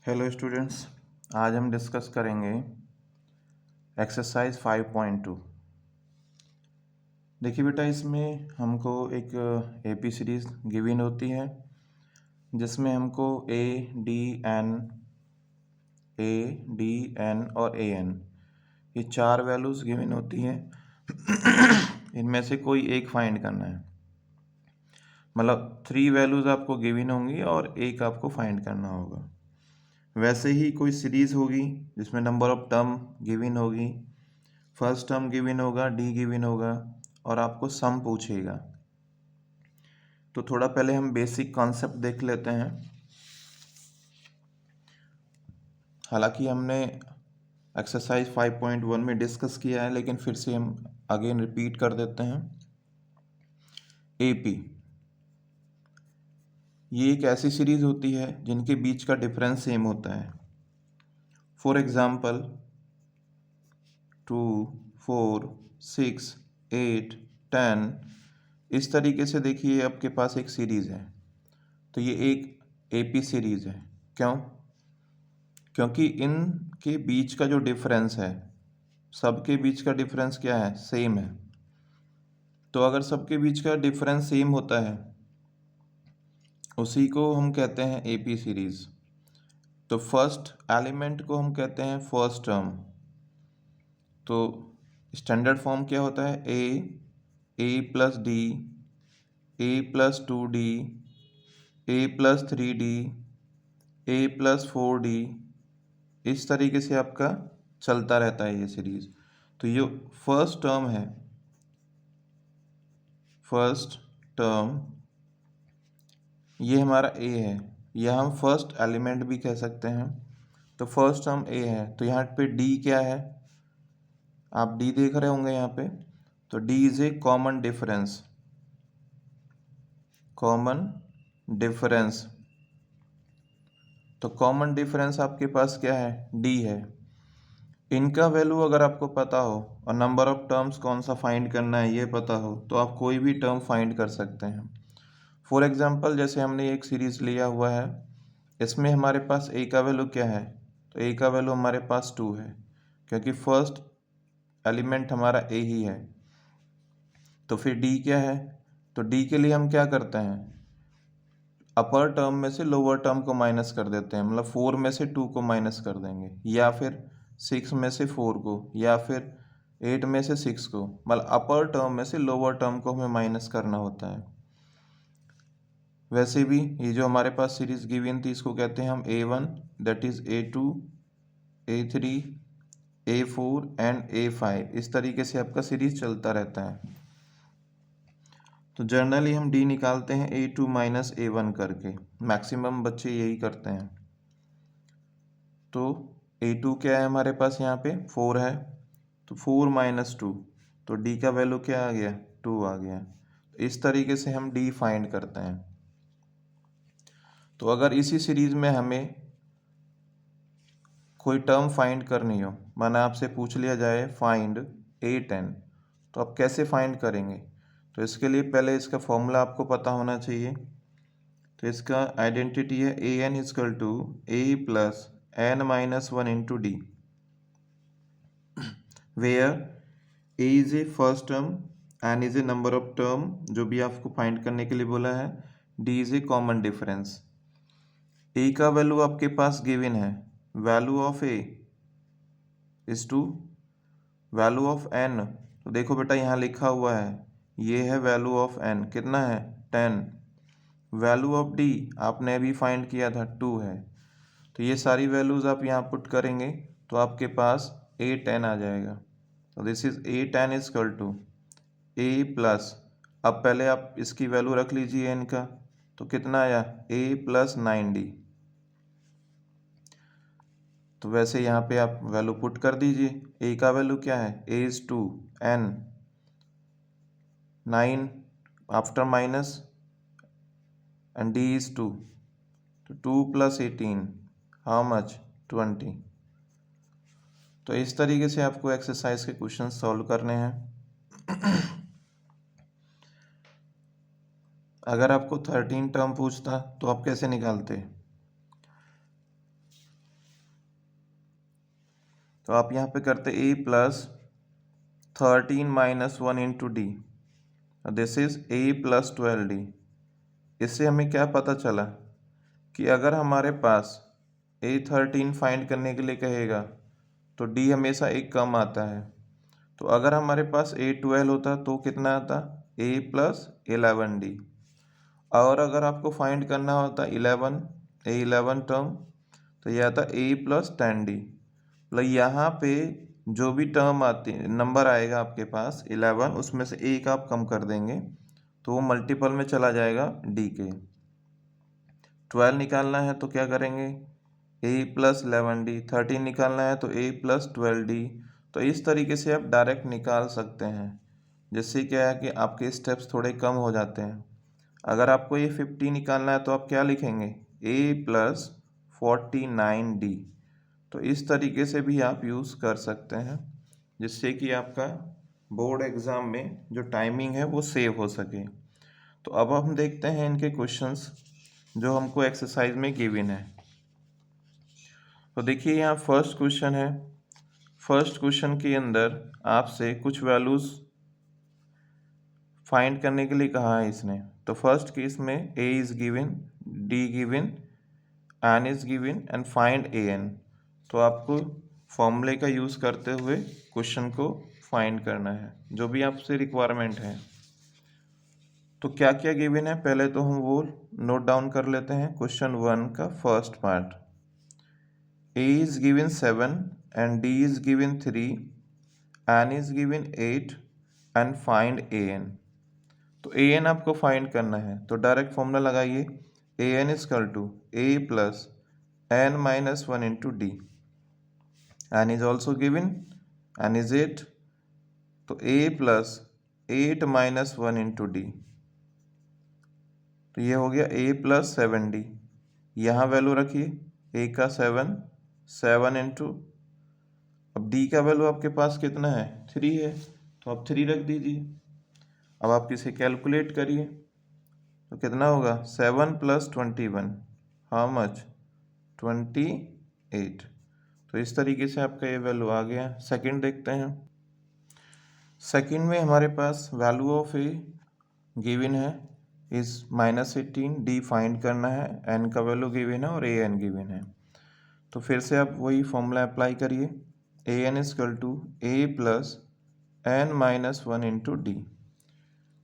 Hello students, आज हम discuss करेंगे एक्सरसाइज 5.2। देखिए बेटा, इसमें हमको एक एपी सीरीज गिवन होती है जिसमें हमको ए डी एन और ए एन ये चार वैल्यूज़ गिवन होती हैं। इनमें से कोई एक फाइंड करना है, मतलब 3 वैल्यूज़ आपको गिवन होंगी और एक आपको फाइंड करना होगा। वैसे ही कोई सीरीज होगी जिसमें नंबर ऑफ टर्म गिवन होगी, फर्स्ट टर्म गिवन होगा, डी गिवन होगा और आपको सम पूछेगा। तो थोड़ा पहले हम बेसिक कॉन्सेप्ट देख लेते हैं। हालांकि हमने एक्सरसाइज 5.1 में डिस्कस किया है, लेकिन फिर से हम अगेन रिपीट कर देते हैं। एपी ये एक ऐसी सीरीज होती है जिनके बीच का डिफरेंस सेम होता है। फॉर एग्जाम्पल 2, 4, 6, 8, 10, इस तरीके से देखिए आपके पास एक सीरीज़ है, तो ये एक एपी सीरीज़ है। क्यों? क्योंकि इनके बीच का जो डिफरेंस है, सबके बीच का डिफरेंस क्या है? सेम है। तो अगर सबके बीच का डिफरेंस सेम होता है, उसी को हम कहते हैं एपी सीरीज़। तो फर्स्ट एलिमेंट को हम कहते हैं फर्स्ट टर्म। तो स्टैंडर्ड फॉर्म क्या होता है? ए प्लस डी, ए प्लस 2d, ए प्लस 3d, ए प्लस 4d, इस तरीके से आपका चलता रहता है ये सीरीज। तो ये फर्स्ट टर्म है, फर्स्ट टर्म ये हमारा ए है, या हम फर्स्ट एलिमेंट भी कह सकते हैं। तो फर्स्ट टर्म ए है, तो यहाँ पे डी क्या है? आप डी देख रहे होंगे यहाँ पे। तो D is a common difference, common difference. तो कॉमन डिफरेंस आपके पास क्या है? डी है। इनका वैल्यू अगर आपको पता हो और नंबर ऑफ टर्म्स कौन सा फाइंड करना है ये पता हो, तो आप कोई भी टर्म फाइंड कर सकते हैं। फॉर एग्जांपल, जैसे हमने एक सीरीज लिया हुआ है, इसमें हमारे पास ए का वैल्यू क्या है? तो ए का वैल्यू हमारे पास 2 है, क्योंकि फर्स्ट एलिमेंट हमारा ए ही है। तो फिर डी क्या है? तो डी के लिए हम क्या करते हैं? अपर टर्म में से लोअर टर्म को माइनस कर देते हैं, मतलब 4 में से 2 को माइनस कर देंगे, या फिर 6 में से 4 को, या फिर 8 में से 6 को, मतलब अपर टर्म में से लोअर टर्म को हमें माइनस करना होता है। वैसे भी ये जो हमारे पास सीरीज गिवन थी, इसको कहते हैं हम A1, that is A2, A3, A4 and A5। इस तरीके से आपका सीरीज चलता रहता है। तो जनरली हम डी निकालते हैं A2 माइनस A1 करके, मैक्सिमम बच्चे यही करते हैं। तो A2 क्या है हमारे पास? यहाँ पे 4 है, तो 4 माइनस 2, तो D का वैल्यू क्या आ गया? 2 आ गया। तो इस तरीके से हम D फाइंड करते हैं। तो अगर इसी सीरीज में हमें कोई टर्म फाइंड करनी हो, माना आपसे पूछ लिया जाए फाइंड A10, तो आप कैसे फाइंड करेंगे? तो इसके लिए पहले इसका फॉर्मूला आपको पता होना चाहिए। तो इसका आइडेंटिटी है AN equal to A plus N minus 1 into D, where A is a first term, N is a number of term जो भी आपको फाइंड करने के लिए बोला है, D is a common difference. A का वैल्यू आपके पास गिवन है, value of A is to value of N। तो देखो बेटा, यहाँ लिखा हुआ है, ये है वैल्यू ऑफ N, कितना है? 10। वैल्यू ऑफ D आपने अभी फाइंड किया था, 2 है। तो ये सारी वैल्यूज़ आप यहाँ पुट करेंगे तो आपके पास A10 आ जाएगा। तो this is A10 is equal to A plus, अब पहले आप इसकी वैल्यू रख लीजिए इनका, तो कितना आया? A plus 9D। तो वैसे यहाँ पे आप वैल्यू पुट कर दीजिए। A का वैल्यू क्या है? A is 2, N 9 after minus and D is 2, तो 2 प्लस 18 हाउ मच? 20। तो इस तरीके से आपको एक्सरसाइज के क्वेश्चन सॉल्व करने हैं। अगर आपको 13 टर्म पूछता तो आप कैसे निकालते? तो आप यहाँ पे करते a plus 13 minus 1 into D, this is a plus 12d। इससे हमें क्या पता चला कि अगर हमारे पास a13 फाइंड करने के लिए कहेगा तो d हमेशा एक कम आता है। तो अगर हमारे पास a12 होता तो कितना आता, a प्लस 11d। और अगर आपको फाइंड करना होता 11 टर्म, तो यह आता a प्लस 10d। मतलब यहाँ पे जो भी टर्म आती नंबर आएगा आपके पास 11, उसमें से एक आप कम कर देंगे तो वो मल्टीपल में चला जाएगा d के। 12 निकालना है तो क्या करेंगे, a प्लस 11d। 13 निकालना है तो a प्लस 12d। तो इस तरीके से आप डायरेक्ट निकाल सकते हैं, जिससे क्या है कि आपके स्टेप्स थोड़े कम हो जाते हैं। अगर आपको ये 50 निकालना है तो आप क्या लिखेंगे, a प्लस 49d। तो इस तरीके से भी आप यूज़ कर सकते हैं, जिससे कि आपका बोर्ड एग्ज़ाम में जो टाइमिंग है वो सेव हो सके। तो अब हम देखते हैं इनके क्वेश्चंस जो हमको एक्सरसाइज में गिवन है। तो देखिए यहाँ फर्स्ट क्वेश्चन है। फर्स्ट क्वेश्चन के अंदर आपसे कुछ वैल्यूज़ फाइंड करने के लिए कहा है इसने। तो फर्स्ट केस में a is given, d given, n is given and find an। तो आपको फॉर्मूले का यूज़ करते हुए क्वेश्चन को फाइंड करना है, जो भी आपसे रिक्वायरमेंट है। तो क्या क्या गिवन है पहले तो हम वो नोट डाउन कर लेते हैं। क्वेश्चन 1 का first part, a is given 7 and d is given 3, n is given 8 and find an। तो an आपको फाइंड करना है, तो डायरेक्ट फॉर्मूला लगाइए, an is equal to a plus n minus 1 into D. n is also given, n is 8, तो a plus 8 minus 1 into D. तो ये हो गया a प्लस 7d। यहाँ वैल्यू रखिए, a का 7 इंटू, अब d का वैल्यू आपके पास कितना है, 3 है, तो आप 3 रख दीजिए। अब आप इसे कैलकुलेट करिए तो कितना होगा, 7 प्लस 21, हाउ मच, 28। तो इस तरीके से आपका ये वैल्यू आ गया। सेकंड देखते हैं। सेकंड में हमारे पास वैल्यू ऑफ ए गिवन है इस -18, डी फाइंड करना है, एन का वैल्यू गिवन है और ए एन गिवन है। तो फिर से आप वही फॉर्मूला अप्लाई करिए, A N is equal to A plus N minus 1 into D.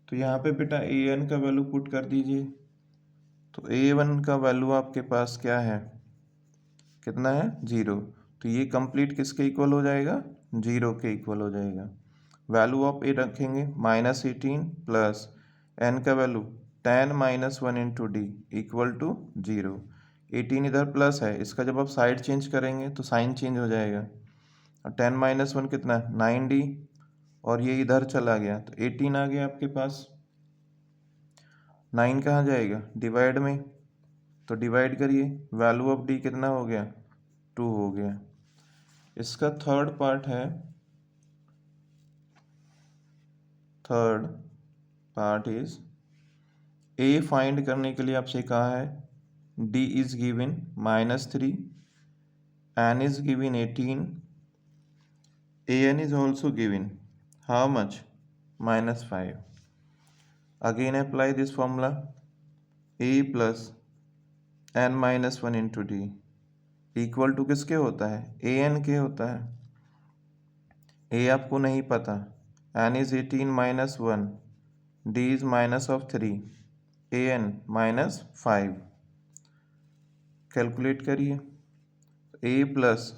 तो यहाँ पे बेटा ए एन का वैल्यू पुट कर दीजिए। तो ए वन का वैल्यू आपके पास क्या है, कितना है, 0। तो ये कंप्लीट किसके इक्वल हो जाएगा, 0 के इक्वल हो जाएगा। वैल्यू ऑफ ए रखेंगे -18 प्लस एन का value 10 minus 1 into D equal to 0। 18 इधर प्लस है, इसका जब आप साइड चेंज करेंगे तो साइन चेंज हो जाएगा। और 10 माइनस 1 कितना, 9d, और ये इधर चला गया तो 18 आ गया आपके पास। 9 कहाँ जाएगा, डिवाइड में, तो डिवाइड करिए, वैल्यू ऑफ डी कितना हो गया, 2 हो गया। इसका थर्ड पार्ट है, third part is A find करने के लिए आपसे कहा है, D is given -3, N is given 18, A N is also given, how much, -5। Again apply this formula, A plus N minus 1 into D equal to किसके होता है, ए एन के होता है। ए आपको नहीं पता, N is 18 minus 1, D is minus of 3, A N -5। Calculate करिए, ए प्लस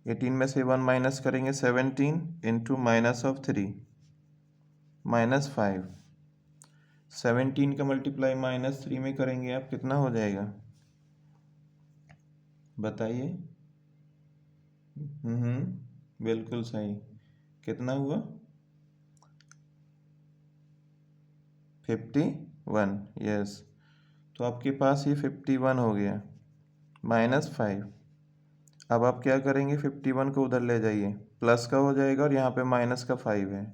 18 में से 1 माइनस करेंगे 17 इंटू माइनस ऑफ 3 -5। 17 का मल्टीप्लाई -3 में करेंगे आप, कितना हो जाएगा बताइए। बिल्कुल सही, कितना हुआ, 51, यस। तो आपके पास ये 51 हो गया, -5। अब आप क्या करेंगे, 51 को उधर ले जाइए, प्लस का हो जाएगा और यहाँ पे माइनस का 5 है।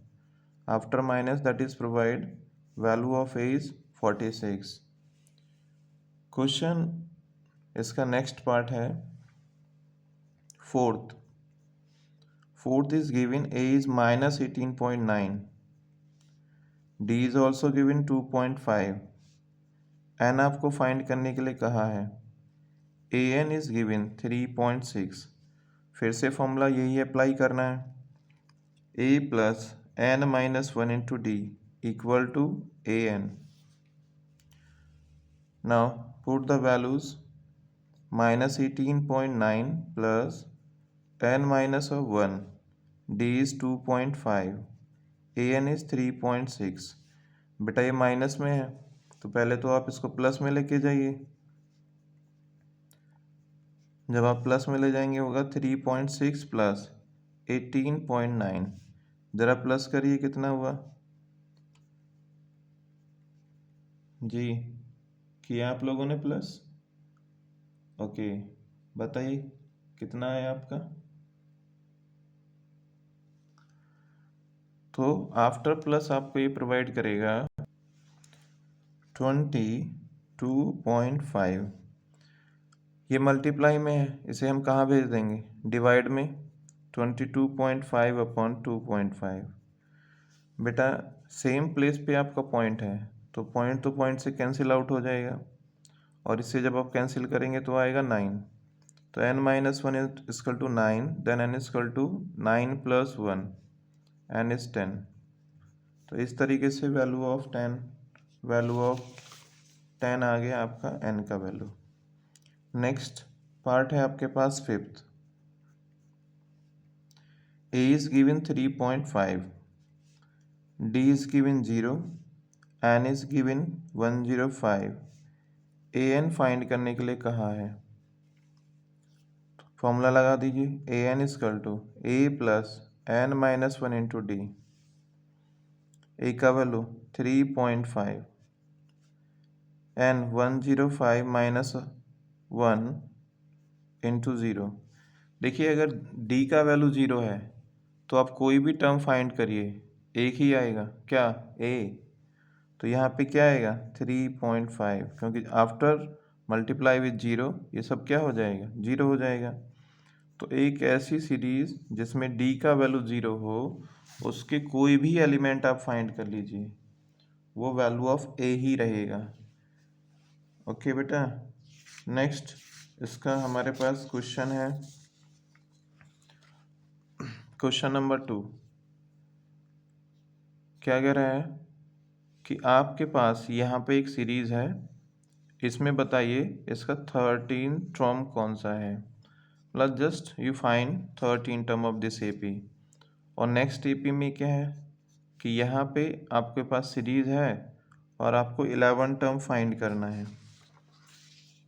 After minus that is provide value of A is 46। Question इसका नेक्स्ट पार्ट है fourth. Fourth is given A is minus 18.9. D is also given 2.5. N आपको फाइंड करने के लिए कहा है. AN is given 3.6. फिर से फॉर्मूला यही अप्लाई करना है. A plus N minus 1 into D equal to AN. Now put the values. Minus 18.9 plus N minus of 1. D is 2.5. AN is 3.6. बेटा ये माइनस में है तो पहले तो आप इसको प्लस में लेके जाइए. जब आप प्लस में ले जाएंगे होगा 3.6 प्लस 18.9. जरा प्लस करिए, कितना हुआ जी? किया आप लोगों ने प्लस? ओके, बताइए कितना है आपका. तो आफ्टर प्लस आपको ये प्रोवाइड करेगा 22.5. ये मल्टीप्लाई में है, इसे हम कहाँ भेज देंगे? डिवाइड में. 22.5 अपॉन 2.5. बेटा सेम प्लेस पे आपका पॉइंट है तो पॉइंट से कैंसिल आउट हो जाएगा और इससे जब आप कैंसिल करेंगे तो आएगा 9. तो n minus 1 is equal to 9. Then n is equal to 9 plus 1. n is 10. तो इस तरीके से वैल्यू ऑफ 10 आ गया आपका n का वैल्यू. नेक्स्ट पार्ट है आपके पास fifth. A is given 3.5. D is given 0. N is given 105. AN find करने के लिए कहा है. फॉर्मूला लगा दीजिए. AN is equal to A plus N minus 1 into D. A का वैल्यू 3.5. N 105 minus 1 into 0. देखिए अगर D का वैल्यू 0 है तो आप कोई भी टर्म फाइंड करिए एक ही आएगा. क्या? A. तो यहाँ पे क्या आएगा? 3.5, क्योंकि आफ्टर मल्टीप्लाई विथ 0 ये सब क्या हो जाएगा? 0 हो जाएगा. तो एक ऐसी सीरीज जिसमें D का वैल्यू 0 हो उसके कोई भी एलिमेंट आप फाइंड कर लीजिए, वो वैल्यू ऑफ A ही रहेगा. ओके बेटा. नेक्स्ट इसका हमारे पास क्वेश्चन है. क्वेश्चन नंबर 2 क्या कह रहा है कि आपके पास यहाँ पे एक सीरीज है, इसमें बताइए इसका 13 टर्म कौन सा है. मतलब just you find 13 term of this AP. और नेक्स्ट AP में क्या है कि यहाँ पे आपके पास सीरीज है और आपको 11 टर्म फाइंड करना है.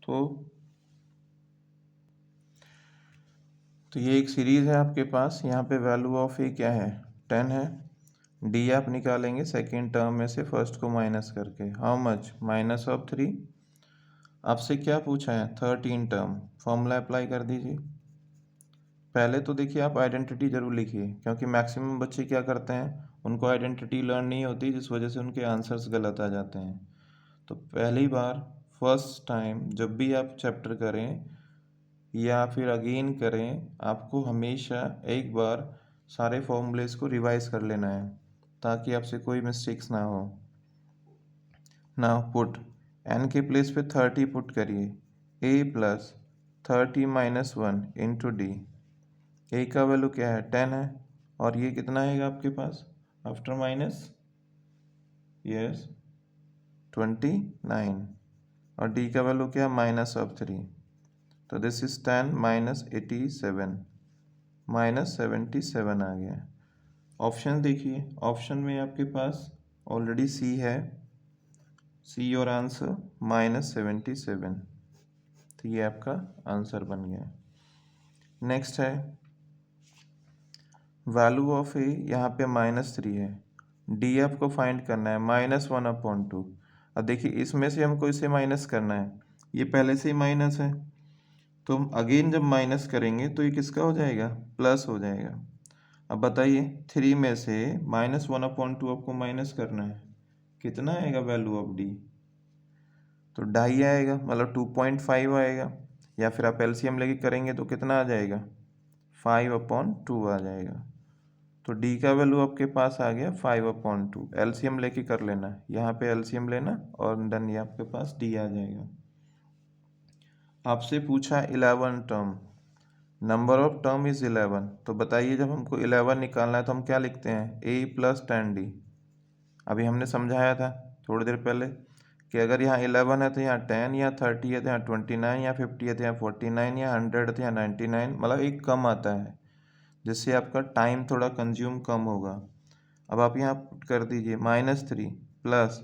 तो ये एक सीरीज है आपके पास. यहाँ पे वैल्यू ऑफ A क्या है? 10 है. D आप निकालेंगे सेकेंड टर्म में से फर्स्ट को माइनस करके. How much? Minus of 3. आपसे क्या पूछा है? 13 टर्म. फॉर्मूला अप्लाई कर दीजिए. पहले तो देखिए आप आइडेंटिटी जरूर लिखिए, क्योंकि मैक्सिमम बच्चे क्या करते हैं, उनको आइडेंटिटी लर्न नहीं होती, जिस वजह से उनके आंसर्स गलत आ जाते हैं. तो पहली बार फर्स्ट टाइम जब भी आप चैप्टर करें या फिर अगेन करें, आपको हमेशा एक बार सारे फॉर्मूलेस को रिवाइज कर लेना है ताकि आपसे कोई मिस्टेक्स ना हो. नाउ पुट n के प्लेस पे 30 पुट करिए. A plus 30 minus 1 into D. A का वैल्यू क्या है? 10 है. और ये कितना आएगा आपके पास आफ्टर माइनस? यस 29. और D का वैल्यू क्या? Minus of 3. तो दिस इज 10 माइनस 87 माइनस 77 आ गया. ऑप्शन देखिए, ऑप्शन में आपके पास ऑलरेडी C है. C और आंसर माइनस 77. तो ये आपका आंसर बन गया. नेक्स्ट है वैल्यू ऑफ A. यहाँ पे -3 है. D आपको फाइंड करना है -1/2. अब देखिए इसमें से हमको इसे माइनस करना है, ये पहले से ही माइनस है, तो हम अगेन जब माइनस करेंगे तो ये किसका हो जाएगा? प्लस हो जाएगा. अब बताइए 3 में से -1/2 आपको माइनस करना है, कितना आएगा वैल्यू ऑफ D? तो 2.5 आएगा, मतलब 2.5 आएगा. या फिर आप LCM लेके करेंगे तो कितना आ जाएगा? 5/2 आ जाएगा। तो डी का वैल्यू आपके पास आ गया 5/2। एलसीएम लेके कर लेना, यहाँ पे एलसीएम लेना और देन ये आपके पास डी आ जाएगा। आपसे पूछा 11 term, number of term is 11। तो बताइए जब हमको 11 निकालना है तो हम क्या लिखते हैं, ए प्लस 10d। अभी हमने समझाया था थोड़ी देर पहले कि अगर यहाँ 11 है तो यहाँ 10, या 30 है तो यहाँ 29, या 50 है तो यहाँ 49, या 100 है तो यहाँ 99, मतलब एक कम आता है, जिससे आपका टाइम थोड़ा कंज्यूम कम होगा। अब आप यहाँ पुट कर दीजिए -3 plus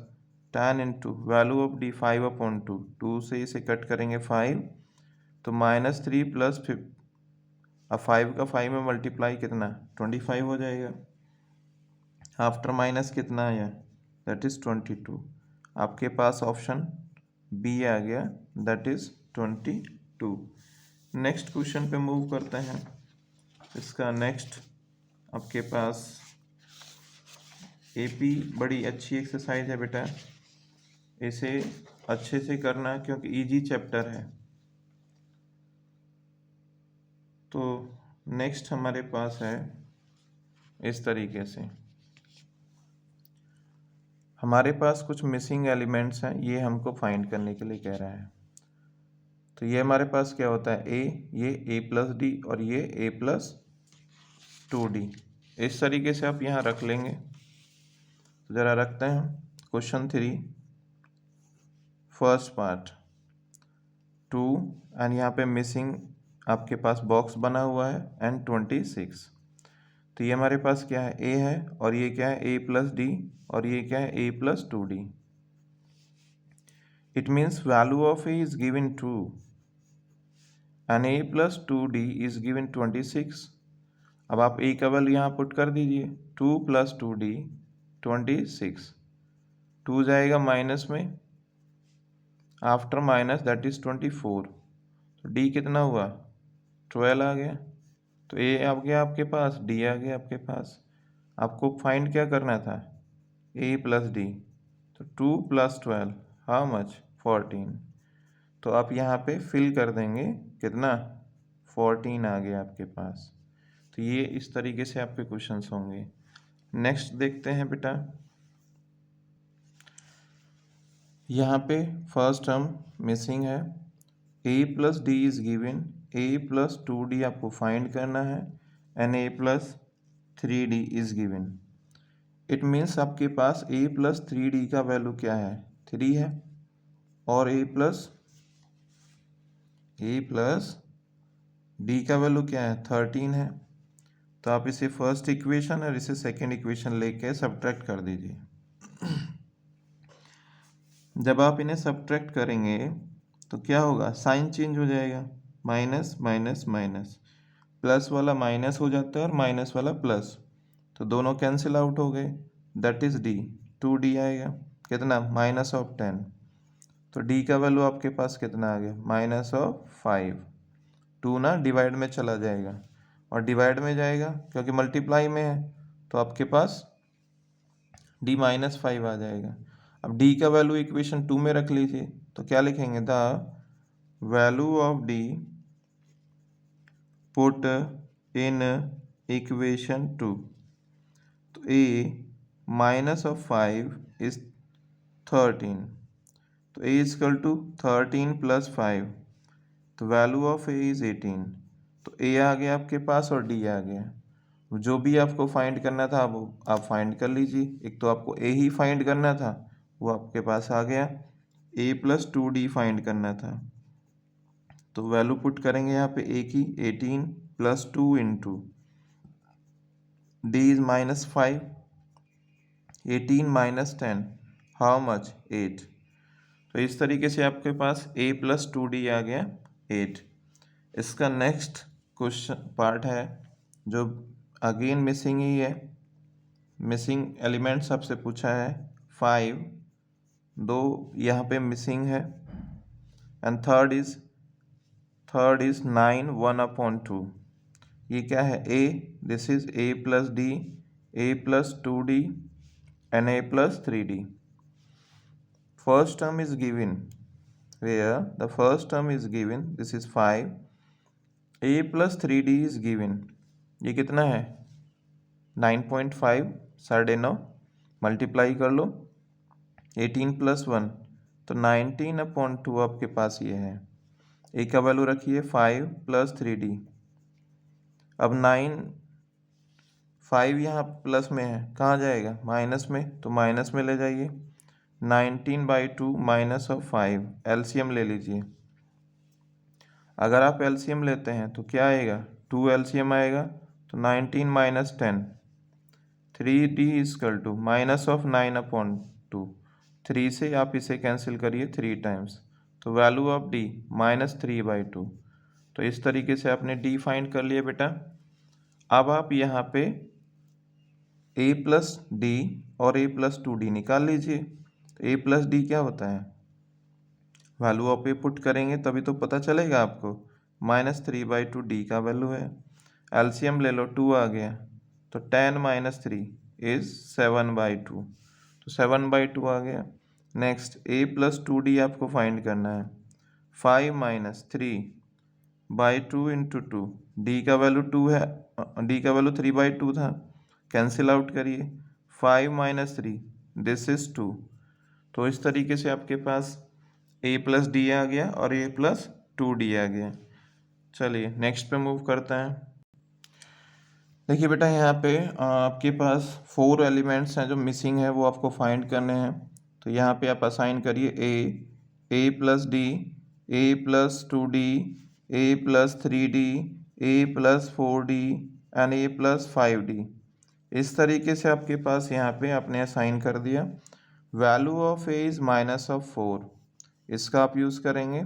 10 into value of D 5/2। 2 से इसे कट करेंगे 5, तो -3 प्लस 5। अब 5 का 5 में मल्टीप्लाई कितना 25 हो जाएगा। आफ्टर माइनस कितना आया, दैट इज 22। आपके पास ऑप्शन बी आ गया, दैट इज 22। नेक्स्ट क्वेश्चन पे मूव करते हैं। इसका नेक्स्ट आपके पास एपी बड़ी अच्छी एक्सरसाइज है बेटा, इसे अच्छे से करना क्योंकि इजी चैप्टर है। तो नेक्स्ट हमारे पास है इस तरीके से, हमारे पास कुछ मिसिंग एलिमेंट्स हैं, ये हमको फाइंड करने के लिए कह रहा है। तो ये हमारे पास क्या होता है, ये a प्लस डी और ये a प्लस 2d। इस तरीके से आप यहाँ रख लेंगे। तो ज़रा रखते हैं क्वेश्चन 3 फर्स्ट पार्ट 2 एंड यहाँ पे मिसिंग आपके पास बॉक्स बना हुआ है एंड 26। तो ये हमारे पास क्या है, a है और ये क्या है a प्लस डी और ये क्या है a plus 2d। It means value of a is given 2 and a plus 2d is given 26। अब आप a का वैल्यू यहाँ पुट कर दीजिए, 2 प्लस 2d 26। 2 जाएगा माइनस में, आफ्टर माइनस दैट इज 24। तो d कितना हुआ 12 आ गया। तो a आ गया आपके पास, d आ गया आपके पास। आपको फाइंड क्या करना था, a प्लस d। तो 2 प्लस 12 हाउ मच 14। तो आप यहाँ पे फिल कर देंगे कितना 14 आ गया आपके पास। तो ये इस तरीके से आपके क्वेश्चंस होंगे। नेक्स्ट देखते हैं बेटा, यहाँ पे फर्स्ट टर्म मिसिंग है, a plus D is given, a plus 2d आपको फाइंड करना है and a plus 3d is given. It means आपके पास a प्लस 3d का वैल्यू क्या है 3 है और a प्लस d का वैल्यू क्या है 13 है। तो आप इसे फर्स्ट इक्वेशन और इसे सेकेंड इक्वेशन लेके सब्ट्रैक्ट कर दीजिए। जब आप इन्हें सब्ट्रैक्ट करेंगे तो क्या होगा, साइन चेंज हो जाएगा, माइनस माइनस माइनस, प्लस वाला माइनस हो जाता है और माइनस वाला प्लस, तो दोनों कैंसिल आउट हो गए, दैट इज डी 2d आएगा कितना -10। तो d का वैल्यू आपके पास कितना आ गया -5। 2 ना डिवाइड में चला जाएगा और डिवाइड में जाएगा क्योंकि मल्टीप्लाई में है, तो आपके पास d -5 आ जाएगा। अब d का वैल्यू इक्वेशन 2 में रख लीजिए, तो क्या लिखेंगे, the value of d put in equation 2। तो a -5 इज 13। तो a is equal to 13 plus 5, तो वैल्यू ऑफ a इज 18। तो a आ गया आपके पास और d आ गया। जो भी आपको फाइंड करना था वो आप फाइंड कर लीजिए। एक तो आपको a ही फाइंड करना था, वो आपके पास आ गया, a प्लस 2d फाइंड करना था। तो वैल्यू पुट करेंगे यहाँ पे a की 18 plus 2 into d is -5, 18 minus 10 how much 8। तो इस तरीके से आपके पास a प्लस 2d आ गया 8। इसका नेक्स्ट क्वेश्चन पार्ट है जो अगेन मिसिंग ही है, मिसिंग एलिमेंट्स आपसे पूछा है 5, 2 यहाँ पे मिसिंग है एंड थर्ड इज 9 1/2। ये क्या है a, this is a plus d, a plus 2d and a plus 3d. First term is given, where the first term is given, this is 5, a plus 3d is given, ये कितना है 9.5, 9.5 multiply कर लो 18 + 1 तो 19/2 आपके पास ये है। ए का value रखिए 5 + 3d। अब 5 यहाँ प्लस में है, कहाँ जाएगा माइनस में, तो माइनस में ले जाइए। 19/2 -5 एलसीएम ले लीजिए। अगर आप एलसीएम लेते हैं तो क्या आएगा 2 एलसीएम आएगा तो 19 - 10 3d = -9/2। 3 से आप इसे कैंसिल करिए 3 टाइम्स तो वैल्यू ऑफ d -3/2। तो इस तरीके से आपने d फाइंड कर लिया बेटा। अब आप यहाँ पे a + d और a + 2d निकाल लीजिए। तो a + d क्या होता है, वैल्यू ऑफ ए पुट करेंगे तभी तो पता चलेगा आपको। -3/2 d का वैल्यू है। एलसीएम ले लो 2 आ गया तो 10 - 3 = 7/2 तो 7/2 आ गया। नेक्स्ट a + 2d आपको फाइंड करना है। 5 - 3/2 × 2 d का वैल्यू 2 है, d का वैल्यू 3/2 था, कैंसिल आउट करिए। 5 - 3 दिस इज 2। तो इस तरीके से आपके पास a + d आ गया और a + 2d आ गया। चलिए नेक्स्ट पे मूव करते हैं। देखिए बेटा यहाँ पे आपके पास 4 एलिमेंट्स हैं जो मिसिंग है, वो आपको फाइंड करने हैं। तो यहाँ पे आप असाइन करिए a + d, a + 2d, a + 3d, a + 4d and a + 5d। इस तरीके से आपके पास यहाँ पे आपने असाइन कर दिया। वैल्यू ऑफ a इज -4, इसका आप यूज़ करेंगे।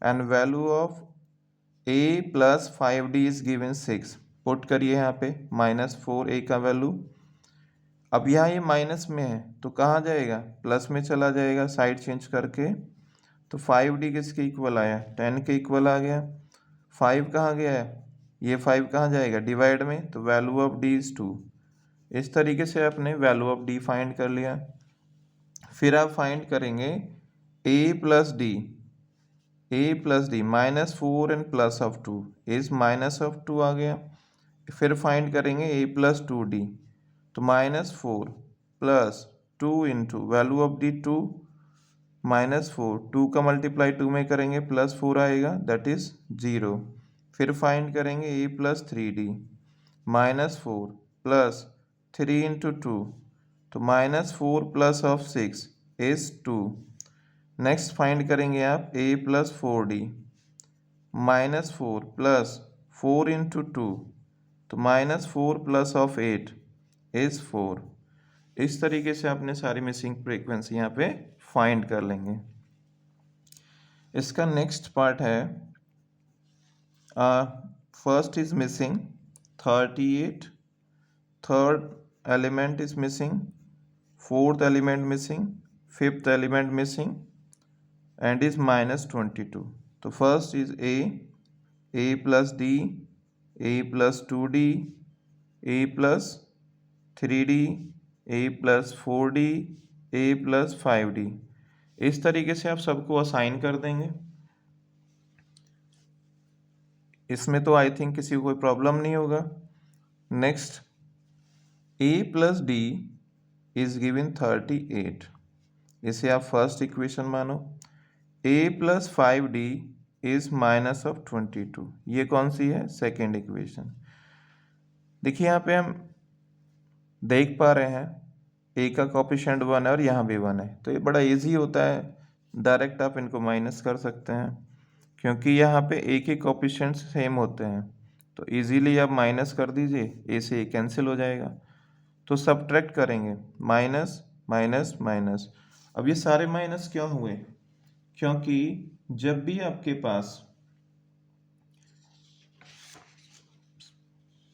And value of a + 5d is given 6, put करिए यहाँ पे -4 a का वैल्यू। अब यहाँ ये माइनस में है तो कहाँ जाएगा, प्लस में चला जाएगा साइड चेंज करके। तो 5d किसके इक्वल आया, 10 के इक्वल आ गया। 5 कहाँ गया है, ये 5 कहाँ जाएगा डिवाइड में, तो वैल्यू ऑफ d इज 2। इस तरीके से आपने वैल्यू ऑफ d फाइंड कर लिया। फिर आप फाइंड करेंगे a + d, a + d -4 and +2 is -2 आ गया। फिर फाइंड करेंगे a + 2d, तो -4 + 2 × वैल्यू ऑफ d 2 -4, 2 का मल्टीप्लाई 2 में करेंगे +4 आएगा दैट इज 0। फिर फाइंड करेंगे a + 3d, -4 + 3 × 2 तो -4 + 6 इज 2। नेक्स्ट फाइंड करेंगे आप a + 4d, -4 + 4 × 2 तो -4 + 8 इज 4। इस तरीके से आपने सारी मिसिंग फ्रीक्वेंसी यहाँ पे फाइंड कर लेंगे। इसका नेक्स्ट पार्ट है first is missing 38, third element is missing, fourth element missing, fifth element missing and is -22. तो first is a + d, a + 2d, a + 3d, a + 4d, a + 5d। इस तरीके से आप सबको असाइन कर देंगे। इसमें तो आई थिंक किसी को कोई प्रॉब्लम नहीं होगा। Next a + d is given 38, इसे आप फर्स्ट इक्वेशन मानो। a + 5d इज -22, ये कौन सी है, सेकेंड इक्वेशन। देखिए यहाँ पे हम देख पा रहे हैं a का कोफिशिएंट 1 है और यहाँ भी 1 है, तो ये बड़ा इजी होता है, डायरेक्ट आप इनको माइनस कर सकते हैं क्योंकि यहाँ पे a के कोफिशिएंट सेम होते हैं। तो इजीली आप माइनस कर दीजिए, a से a कैंसिल हो जाएगा। तो सब्ट्रैक्ट करेंगे माइनस माइनस माइनस। अब ये सारे माइनस क्यों हुए, क्योंकि जब भी आपके पास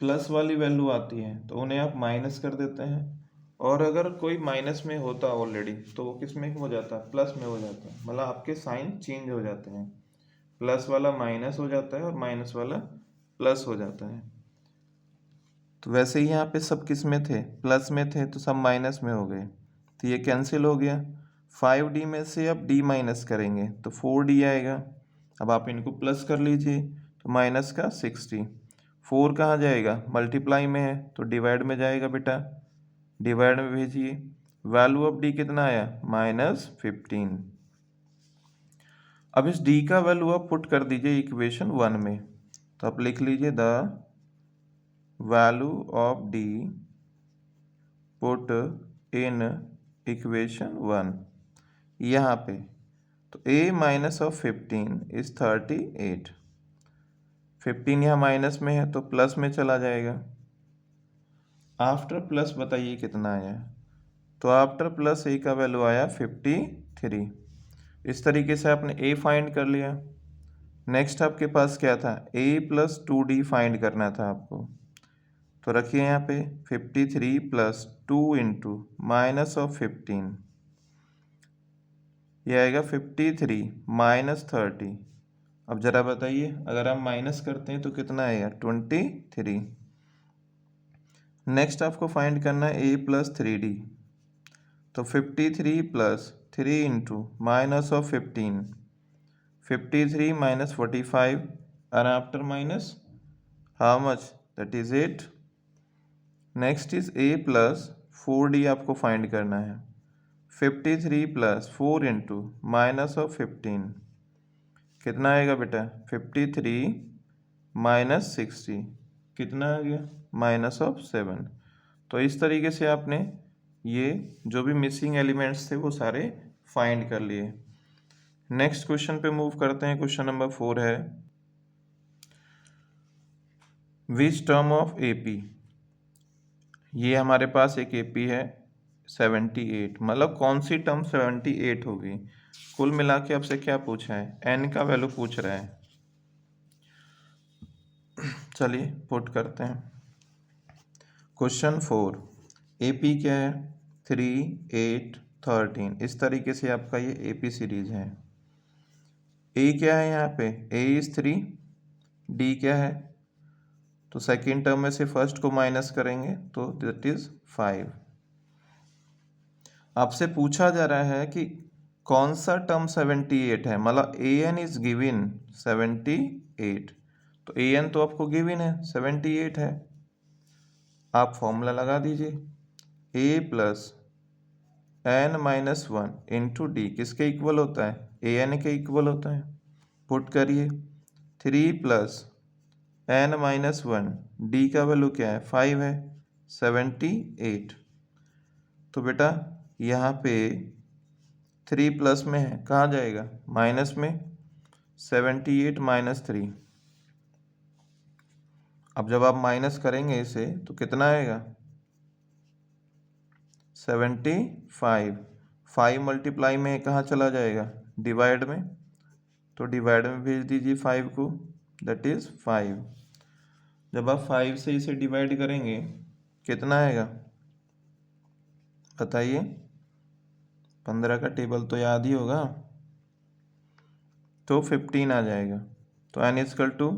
प्लस वाली वैल्यू आती है तो उन्हें आप माइनस कर देते हैं, और अगर कोई माइनस में होता ऑलरेडी तो वो किस में हो जाता है, प्लस में हो जाता है। मतलब आपके साइन चेंज हो जाते हैं, प्लस वाला माइनस हो जाता है और माइनस वाला प्लस हो जाता है। तो वैसे ही यहाँ पे सब किस में थे, प्लस में थे, तो सब माइनस में हो गए, तो ये कैंसिल हो गया। 5d में से अब d माइनस करेंगे तो 4d आएगा। अब आप इनको प्लस कर लीजिए तो -60, 4 कहाँ जाएगा, मल्टीप्लाई में है तो डिवाइड में जाएगा बेटा, डिवाइड में भेजिए। वैल्यू ऑफ डी कितना आया, -15। अब इस डी का वैल्यू आप पुट कर दीजिए इक्वेशन 1 में, तो आप लिख लीजिए the value of d put in equation 1 यहाँ पे। तो a माइनस ऑफ 15 इज 38। 15 यहाँ माइनस में है तो प्लस में चला जाएगा। आफ्टर प्लस बताइए कितना आया, तो आफ्टर प्लस a का वैल्यू आया 53। इस तरीके से आपने a फाइंड कर लिया। नेक्स्ट आपके पास क्या था, a प्लस 2d फाइंड करना था आपको, तो रखिए यहाँ पे 53 प्लस 2 इंटू माइनस ऑफ 15, यह आएगा 53 माइनस 30। अब जरा बताइए अगर आप माइनस करते हैं तो कितना आएगा, 23। नेक्स्ट आपको फाइंड करना है a प्लस 3d, तो 53 plus 3 into minus of 15, 53 minus 45 and after minus how much, that is 8। Next is a plus 4d आपको फाइंड करना है। 53 प्लस 4 इंटू माइनस ऑफ 15 कितना आएगा बेटा, 53 माइनस 60 कितना आ गया, माइनस ऑफ 7। तो इस तरीके से आपने ये जो भी मिसिंग एलिमेंट्स थे वो सारे फाइंड कर लिए। नेक्स्ट क्वेश्चन पे मूव करते हैं। क्वेश्चन नंबर 4 है विच टर्म ऑफ एपी। ये हमारे पास एक एपी है 78, मतलब कौन सी टर्म 78 होगी। कुल मिला के आपसे क्या पूछा है, एन का वैल्यू पूछ रहा है। चलिए पुट करते हैं। क्वेश्चन 4, एपी क्या है, 3, 8, 13। इस तरीके से आपका ये एपी सीरीज है। ए क्या है यहाँ पे, ए इज 3, डी क्या है, तो सेकेंड टर्म में से फर्स्ट को माइनस करेंगे तो दैट इज 5। आपसे पूछा जा रहा है कि कौन सा टर्म 78 है, मतलब ए एन इज गिविन 78, तो ए एन तो आपको गिविन है 78 है। आप फॉर्मूला लगा दीजिए, A plus N minus 1 into D किसके इक्वल होता है, ए एन के इक्वल होता है। पुट करिए 3 प्लस एन माइनस 1, डी का वैल्यू क्या है, 5 है, 78। तो बेटा यहाँ पे 3 प्लस में है, कहाँ जाएगा, माइनस में, 78 माइनस 3। अब जब आप माइनस करेंगे इसे तो कितना आएगा, 75। 5 मल्टीप्लाई में कहाँ चला जाएगा, डिवाइड में, तो डिवाइड में भेज दीजिए 5 को, दैट इज 5। जब आप 5 से इसे डिवाइड करेंगे कितना आएगा बताइए, 15 का टेबल तो याद ही होगा, तो 15 आ जाएगा। तो n इजकल टू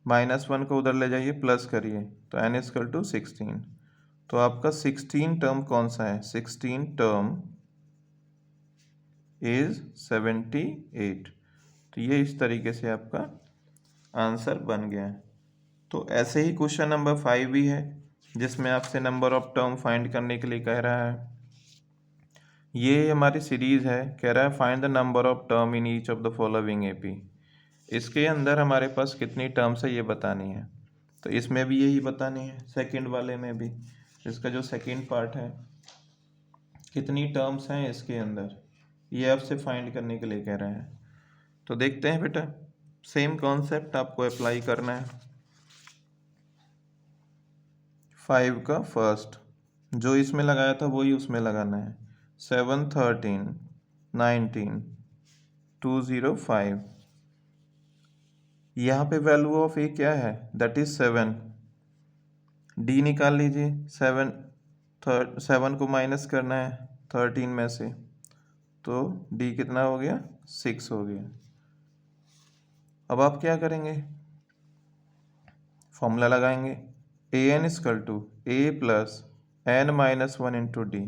-1 को उधर ले जाइए, प्लस करिए, तो n इजकल टू 16। तो आपका 16 टर्म कौन सा है, 16 टर्म इज 78। तो ये इस तरीके से आपका आंसर बन गया है। तो ऐसे ही क्वेश्चन नंबर 5 भी है जिसमें आपसे नंबर ऑफ टर्म फाइंड करने के लिए कह रहा है। ये हमारी सीरीज है, कह रहा है find the number of term in each of the following AP. इसके अंदर हमारे पास कितनी टर्म्स है ये बतानी है, तो इसमें भी यही बतानी है, सेकंड वाले में भी। इसका जो सेकंड पार्ट है कितनी टर्म्स हैं इसके अंदर, ये आपसे फाइंड करने के लिए कह रहा है। तो देखते हैं बेटा, सेम कॉन्सेप्ट आपको अप्लाई करना है। 5 का फर्स्ट जो इसमें लगाया था वही उसमें लगाना है, 7, 13, 19, 205। यहाँ पे वैल्यू ऑफ ए क्या है, दैट इज 7। डी निकाल लीजिए, 7 को माइनस करना है 13 में से, तो डी कितना हो गया, 6 हो गया। अब आप क्या करेंगे, फॉर्मूला लगाएंगे, A N is equal to A plus N minus 1 into D.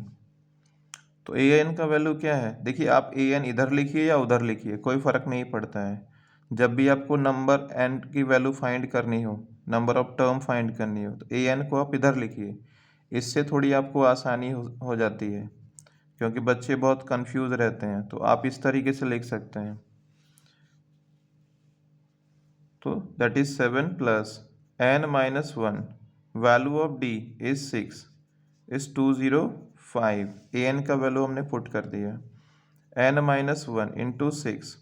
तो ए एन का वैल्यू क्या है, देखिए आप ए एन इधर लिखिए या उधर लिखिए कोई फ़र्क नहीं पड़ता है। जब भी आपको नंबर एन की वैल्यू फाइंड करनी हो, नंबर ऑफ टर्म फाइंड करनी हो तो an को आप इधर लिखिए, इससे थोड़ी आपको आसानी हो जाती है, क्योंकि बच्चे बहुत कंफ्यूज रहते हैं। तो आप इस तरीके से लिख सकते हैं। तो that is 7 plus n minus 1, value of d is 6 is 205। an का वैल्यू हमने पुट कर दिया, n माइनस 1 इंटू 6,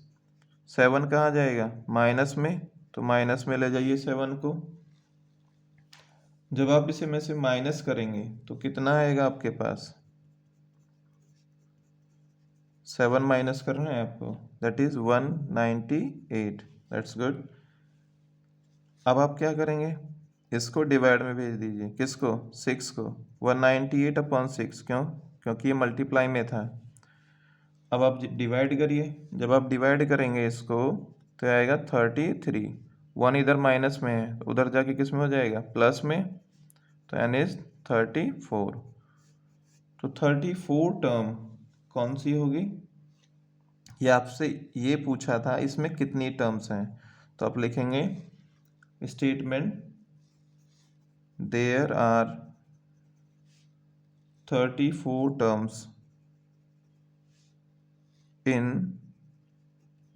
7 कहाँ जाएगा माइनस में, तो माइनस में ले जाइए 7 को। जब आप इसे में से माइनस करेंगे तो कितना आएगा आपके पास, 7 माइनस करना है आपको, दैट इज 198। That's good. अब आप क्या करेंगे, इसको डिवाइड में भेज दीजिए, किसको, 6 को। 198 अपॉन 6, क्यों, क्योंकि ये मल्टीप्लाई में था। अब आप डिवाइड करिए, जब आप डिवाइड करेंगे इसको तो आएगा 33। 1 इधर माइनस में है, उधर जाके किस में हो जाएगा, प्लस में, तो n इज 34। तो 34 टर्म कौन सी होगी, ये आपसे ये पूछा था, इसमें कितनी टर्म्स हैं। तो आप लिखेंगे statement there are 34 terms in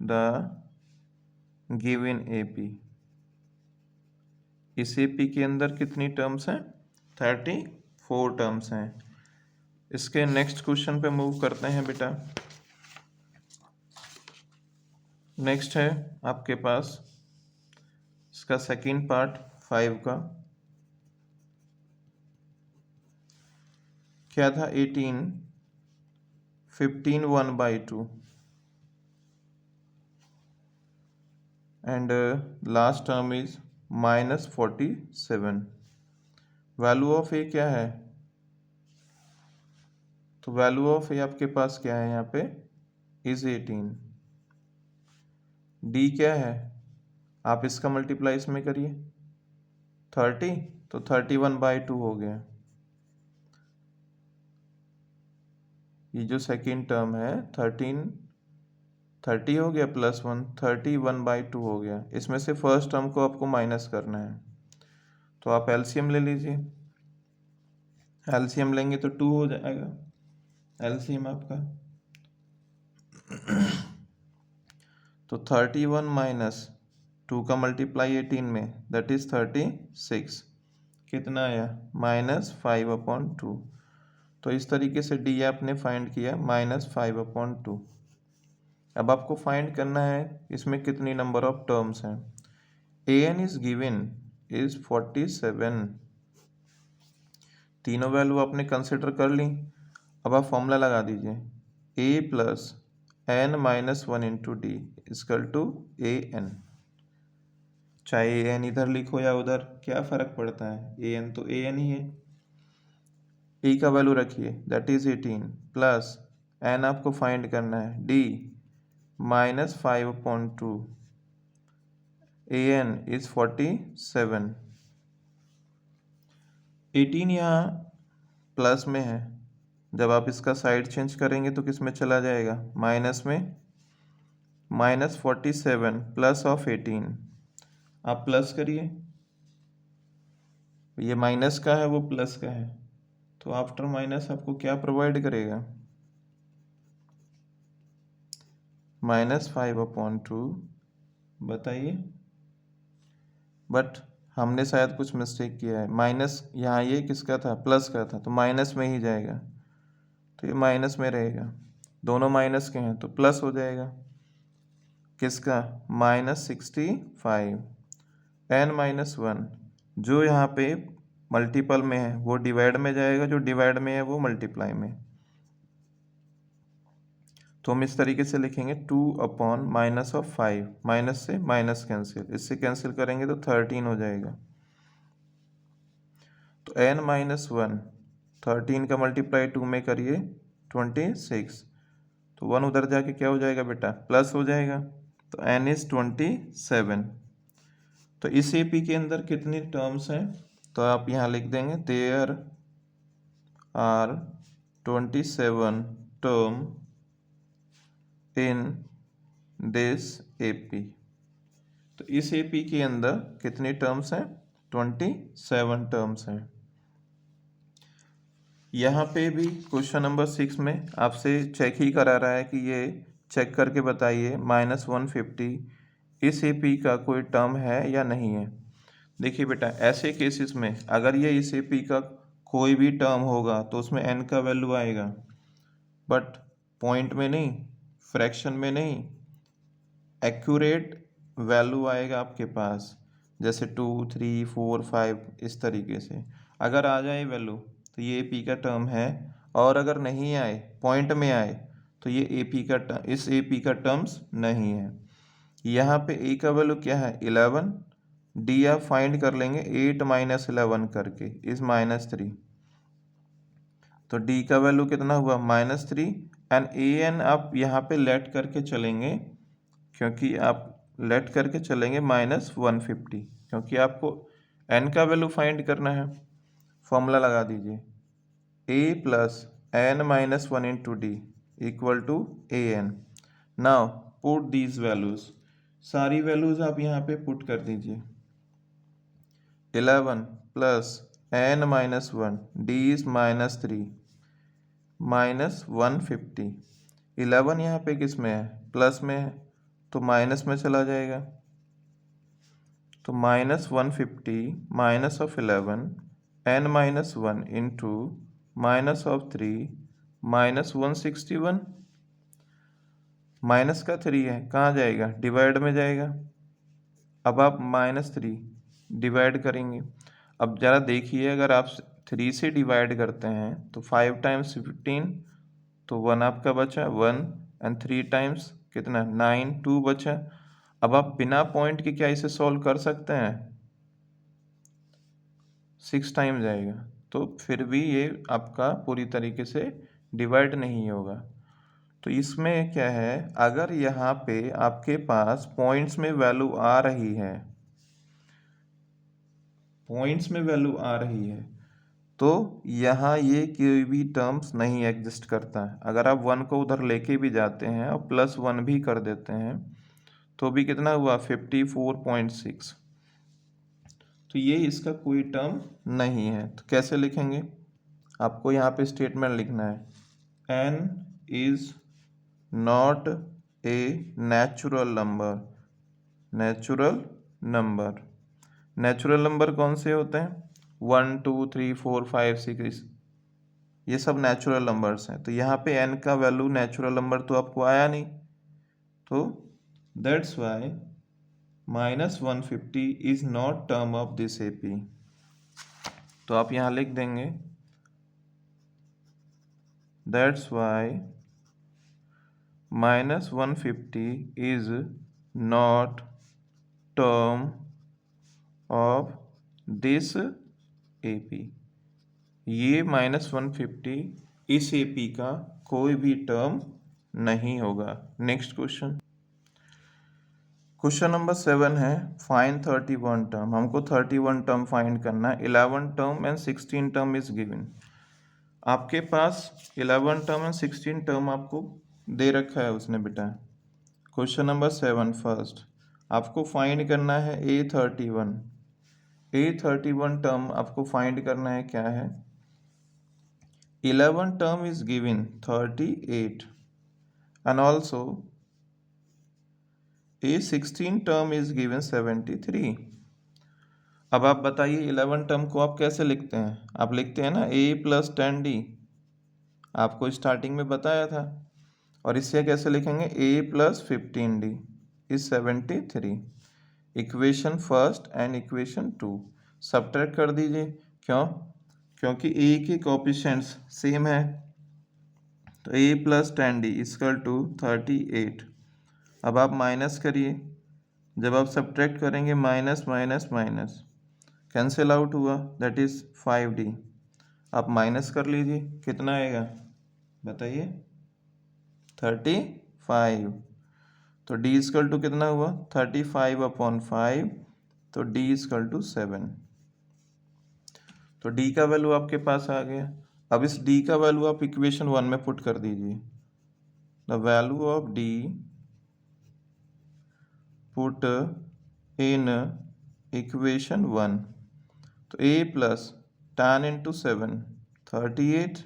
the given AP। इस AP के अंदर कितनी टर्म्स हैं, 34 टर्म्स हैं। इसके नेक्स्ट क्वेश्चन पे मूव करते हैं बेटा। नेक्स्ट है आपके पास इसका सेकंड पार्ट 5 का, क्या था, 18, 15 1/2 and last term is -47। Value of A क्या है, तो वैल्यू ऑफ ए आपके पास क्या है यहाँ पे, इज 18। डी क्या है, आप इसका मल्टीप्लाई इसमें करिए 30, तो 31/2 हो गया। ये जो सेकेंड टर्म है 30 हो गया प्लस 1, 31/2 हो गया। इसमें से फर्स्ट टर्म को आपको माइनस करना है, तो आप एलसीएम ले लीजिए। एलसीएम लेंगे तो 2 हो जाएगा एलसीएम आपका। तो 31 माइनस 2 का मल्टीप्लाई 18 में, दैट इज 36। कितना आया, -5/2। तो इस तरीके से डी आपने फाइंड किया, -5/2। अब आपको फाइंड करना है इसमें कितनी नंबर ऑफ टर्म्स हैं। an is given is 47। तीनों वैल्यू आपने कंसिडर कर ली। अब आप फॉर्मूला लगा दीजिए, a plus n minus 1 into D equal to an। चाहे an इधर लिखो या उधर, क्या फर्क पड़ता है, an तो an ही है। a का वैल्यू रखिए, दैट इज 18, प्लस n आपको फाइंड करना है, d -5/2, an इज 47। 18 यहाँ प्लस में है, जब आप इसका साइड चेंज करेंगे तो किस में चला जाएगा, माइनस में। -47 प्लस ऑफ 18, आप प्लस करिए, ये माइनस का है वो प्लस का है, तो आफ्टर माइनस आपको क्या प्रोवाइड करेगा, -5/2। बताइए, बट हमने शायद कुछ मिस्टेक किया है, माइनस यहाँ ये किसका था, प्लस का था, तो माइनस में ही जाएगा, तो ये माइनस में रहेगा। दोनों माइनस के हैं तो प्लस हो जाएगा, किसका, -65। n-1 जो यहाँ पे मल्टीपल में है वो डिवाइड में जाएगा, जो डिवाइड में है वो मल्टीप्लाई में। तो हम इस तरीके से लिखेंगे 2/-5, माइनस से माइनस कैंसिल, इससे कैंसिल करेंगे तो 13 हो जाएगा। तो n-1, 13 का मल्टीप्लाई 2 में करिए 26, तो 1 उधर जाके क्या हो जाएगा बेटा, प्लस हो जाएगा, तो n इज 27। तो इस AP के अंदर कितनी टर्म्स हैं, तो आप यहाँ लिख देंगे there are 27 term in this AP। तो इस AP के अंदर कितनी टर्म्स हैं, 27 टर्म्स हैं। यहाँ पे भी क्वेश्चन नंबर 6 में आपसे चेक ही करा रहा है कि ये चेक करके बताइए -150 इस एपी का कोई टर्म है या नहीं है। देखिए बेटा, ऐसे केसेस में अगर ये इस एपी का कोई भी टर्म होगा तो उसमें n का वैल्यू आएगा, बट पॉइंट में नहीं, फ्रैक्शन में नहीं, एक्यूरेट वैल्यू आएगा आपके पास, जैसे 2, 3, 4, 5 इस तरीके से। अगर आ जाए वैल्यू तो ये एपी का टर्म है, और अगर नहीं आए, पॉइंट में आए, तो ये एपी का इस एपी का टर्म्स नहीं है। यहाँ पे ए का वैल्यू क्या है 11, डी आप फाइंड कर लेंगे 8 - 11 करके इस -3, तो डी का वैल्यू कितना हुआ -3, एंड ए एन आप यहाँ पे लेट करके चलेंगे, क्योंकि आप लेट करके चलेंगे -150, क्योंकि आपको n का वैल्यू फाइंड करना है। फॉर्मूला लगा दीजिए, a plus n - 1 into D equal to a n. Now put these values, सारी वैल्यूज आप यहाँ पे पुट कर दीजिए। 11 प्लस n - 1 d इज -3 -150। 11 यहाँ पे किस में है, प्लस में है, तो माइनस में चला जाएगा, तो -150 minus of 11 n - 1 into -3 -161, minus का 3 है, कहाँ जाएगा, डिवाइड में जाएगा। अब आप -3 डिवाइड करेंगे। अब ज़रा देखिए, अगर आप 3 से डिवाइड करते हैं तो 5 टाइम्स 15, तो 1 आपका बचा, 1, एंड 3 टाइम्स कितना 9, 2 बचा। अब आप बिना पॉइंट के क्या इसे सॉल्व कर सकते हैं, 6 टाइम जाएगा, तो फिर भी ये आपका पूरी तरीके से डिवाइड नहीं होगा। तो इसमें क्या है, अगर यहाँ पे आपके पास पॉइंट्स में वैल्यू आ रही है, पॉइंट्स में वैल्यू आ रही है, तो यहाँ ये कोई भी टर्म्स नहीं एग्जिस्ट करता है। अगर आप 1 को उधर लेके भी जाते हैं और +1 भी कर देते हैं, तो भी कितना हुआ 54.6, तो ये इसका कोई टर्म नहीं है। तो कैसे लिखेंगे, आपको यहाँ पे स्टेटमेंट लिखना है, n is not a natural number. Natural number, natural number कौन से होते हैं, 1, 2, 3, 4, 5, 6, ये सब नेचुरल नंबर्स हैं। तो यहाँ पे n का वैल्यू नेचुरल नंबर तो आपको आया नहीं, तो that's why -150 is not term of this AP. तो आप यहाँ लिख देंगे, that's why -150 is not term of this AP. ये -150 इस एपी का कोई भी टर्म नहीं होगा। नेक्स्ट क्वेश्चन, क्वेश्चन नंबर 7 है, फाइंड 31 टर्म। हमको 31 टर्म फाइंड करना है। 11 term and 16 term is given. आपके पास 11 टर्म एंड 16 टर्म आपको दे रखा है उसने बेटा। क्वेश्चन नंबर 7 फर्स्ट, आपको फाइंड करना है A31। A31 टर्म आपको फाइंड करना है, क्या है, 11 term is given 38 and also a 16 term is given 73। अब आप बताइए 11 टर्म को आप कैसे लिखते हैं, आप लिखते हैं ना a + 10d, आपको स्टार्टिंग में बताया था। और इससे कैसे लिखेंगे, a + 15d is 73। Equation first and equation 2 subtract कर दीजिए, क्यों, क्योंकि a के कोएफिशिएंट्स सेम है, तो a + 10d = 38। अब आप माइनस करिए, जब आप सब्ट्रैक्ट करेंगे minus minus minus cancel out हुआ, दैट इज 5d। आप माइनस कर लीजिए, कितना आएगा बताइए, 35। तो d = कितना हुआ 35/5, तो d = 7। तो d का वैल्यू आपके पास आ गया। अब इस d का वैल्यू आप इक्वेशन 1 में पुट कर दीजिए। The value of d put in equation 1, तो a प्लस 10 इंटू 7 38,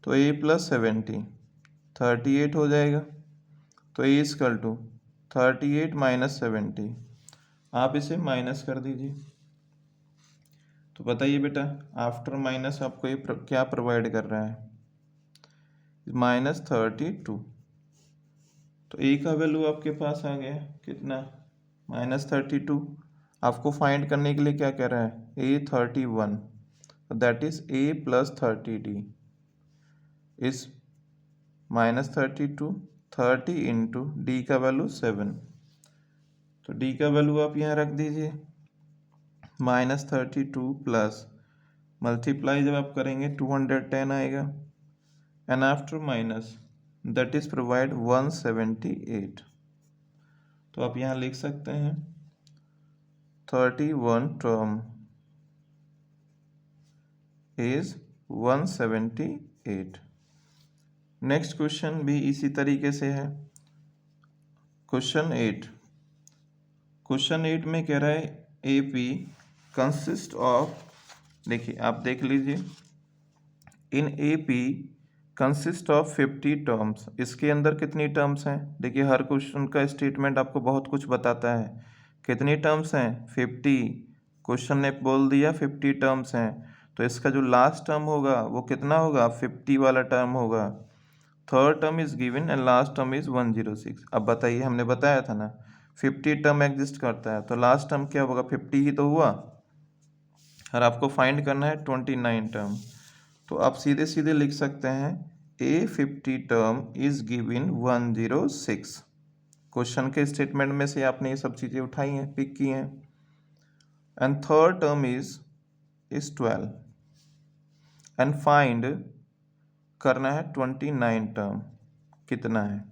तो a प्लस 70 38 हो जाएगा। तो a इक्वल टू 38 माइनस 70, आप इसे माइनस कर दीजिए। तो बताइए बेटा, आफ्टर माइनस आपको ये क्या प्रोवाइड कर रहा है? -32। तो a का वैल्यू आपके पास आ गया कितना? -32। आपको फाइंड करने के लिए क्या कह रहा है? a31, that is a plus 30d is -32, 30 into D का वैल्यू 7। तो डी का वैल्यू आप यहाँ रख दीजिए, -32 प्लस मल्टीप्लाई जब आप करेंगे 210 आएगा, and after minus that is provide 178। तो आप यहाँ लिख सकते हैं 31 टर्म इज 178। नेक्स्ट क्वेश्चन भी इसी तरीके से है। क्वेश्चन 8 में कह रहा है ए पी कंसिस्ट ऑफ, देखिए आप देख लीजिए, in A P consist of 50 terms. इसके अंदर कितनी टर्म्स हैं? देखिए हर क्वेश्चन का स्टेटमेंट आपको बहुत कुछ बताता है। कितनी टर्म्स हैं? 50। क्वेश्चन ने बोल दिया 50 टर्म्स हैं, तो इसका जो लास्ट टर्म होगा वो कितना होगा? 50 वाला टर्म होगा। Third term is given and last term is 106। अब बताइए, हमने बताया था ना 50 टर्म एग्जिस्ट करता है, तो लास्ट टर्म क्या होगा? 50 ही तो हुआ। और आपको फाइंड करना है 29 टर्म। तो आप सीधे सीधे लिख सकते हैं A50 term is given 106। Question के स्टेटमेंट में से आपने ये सब चीज़ें उठाई हैं, पिक की हैं। And third term is 12 and find करना है 29 टर्म कितना है।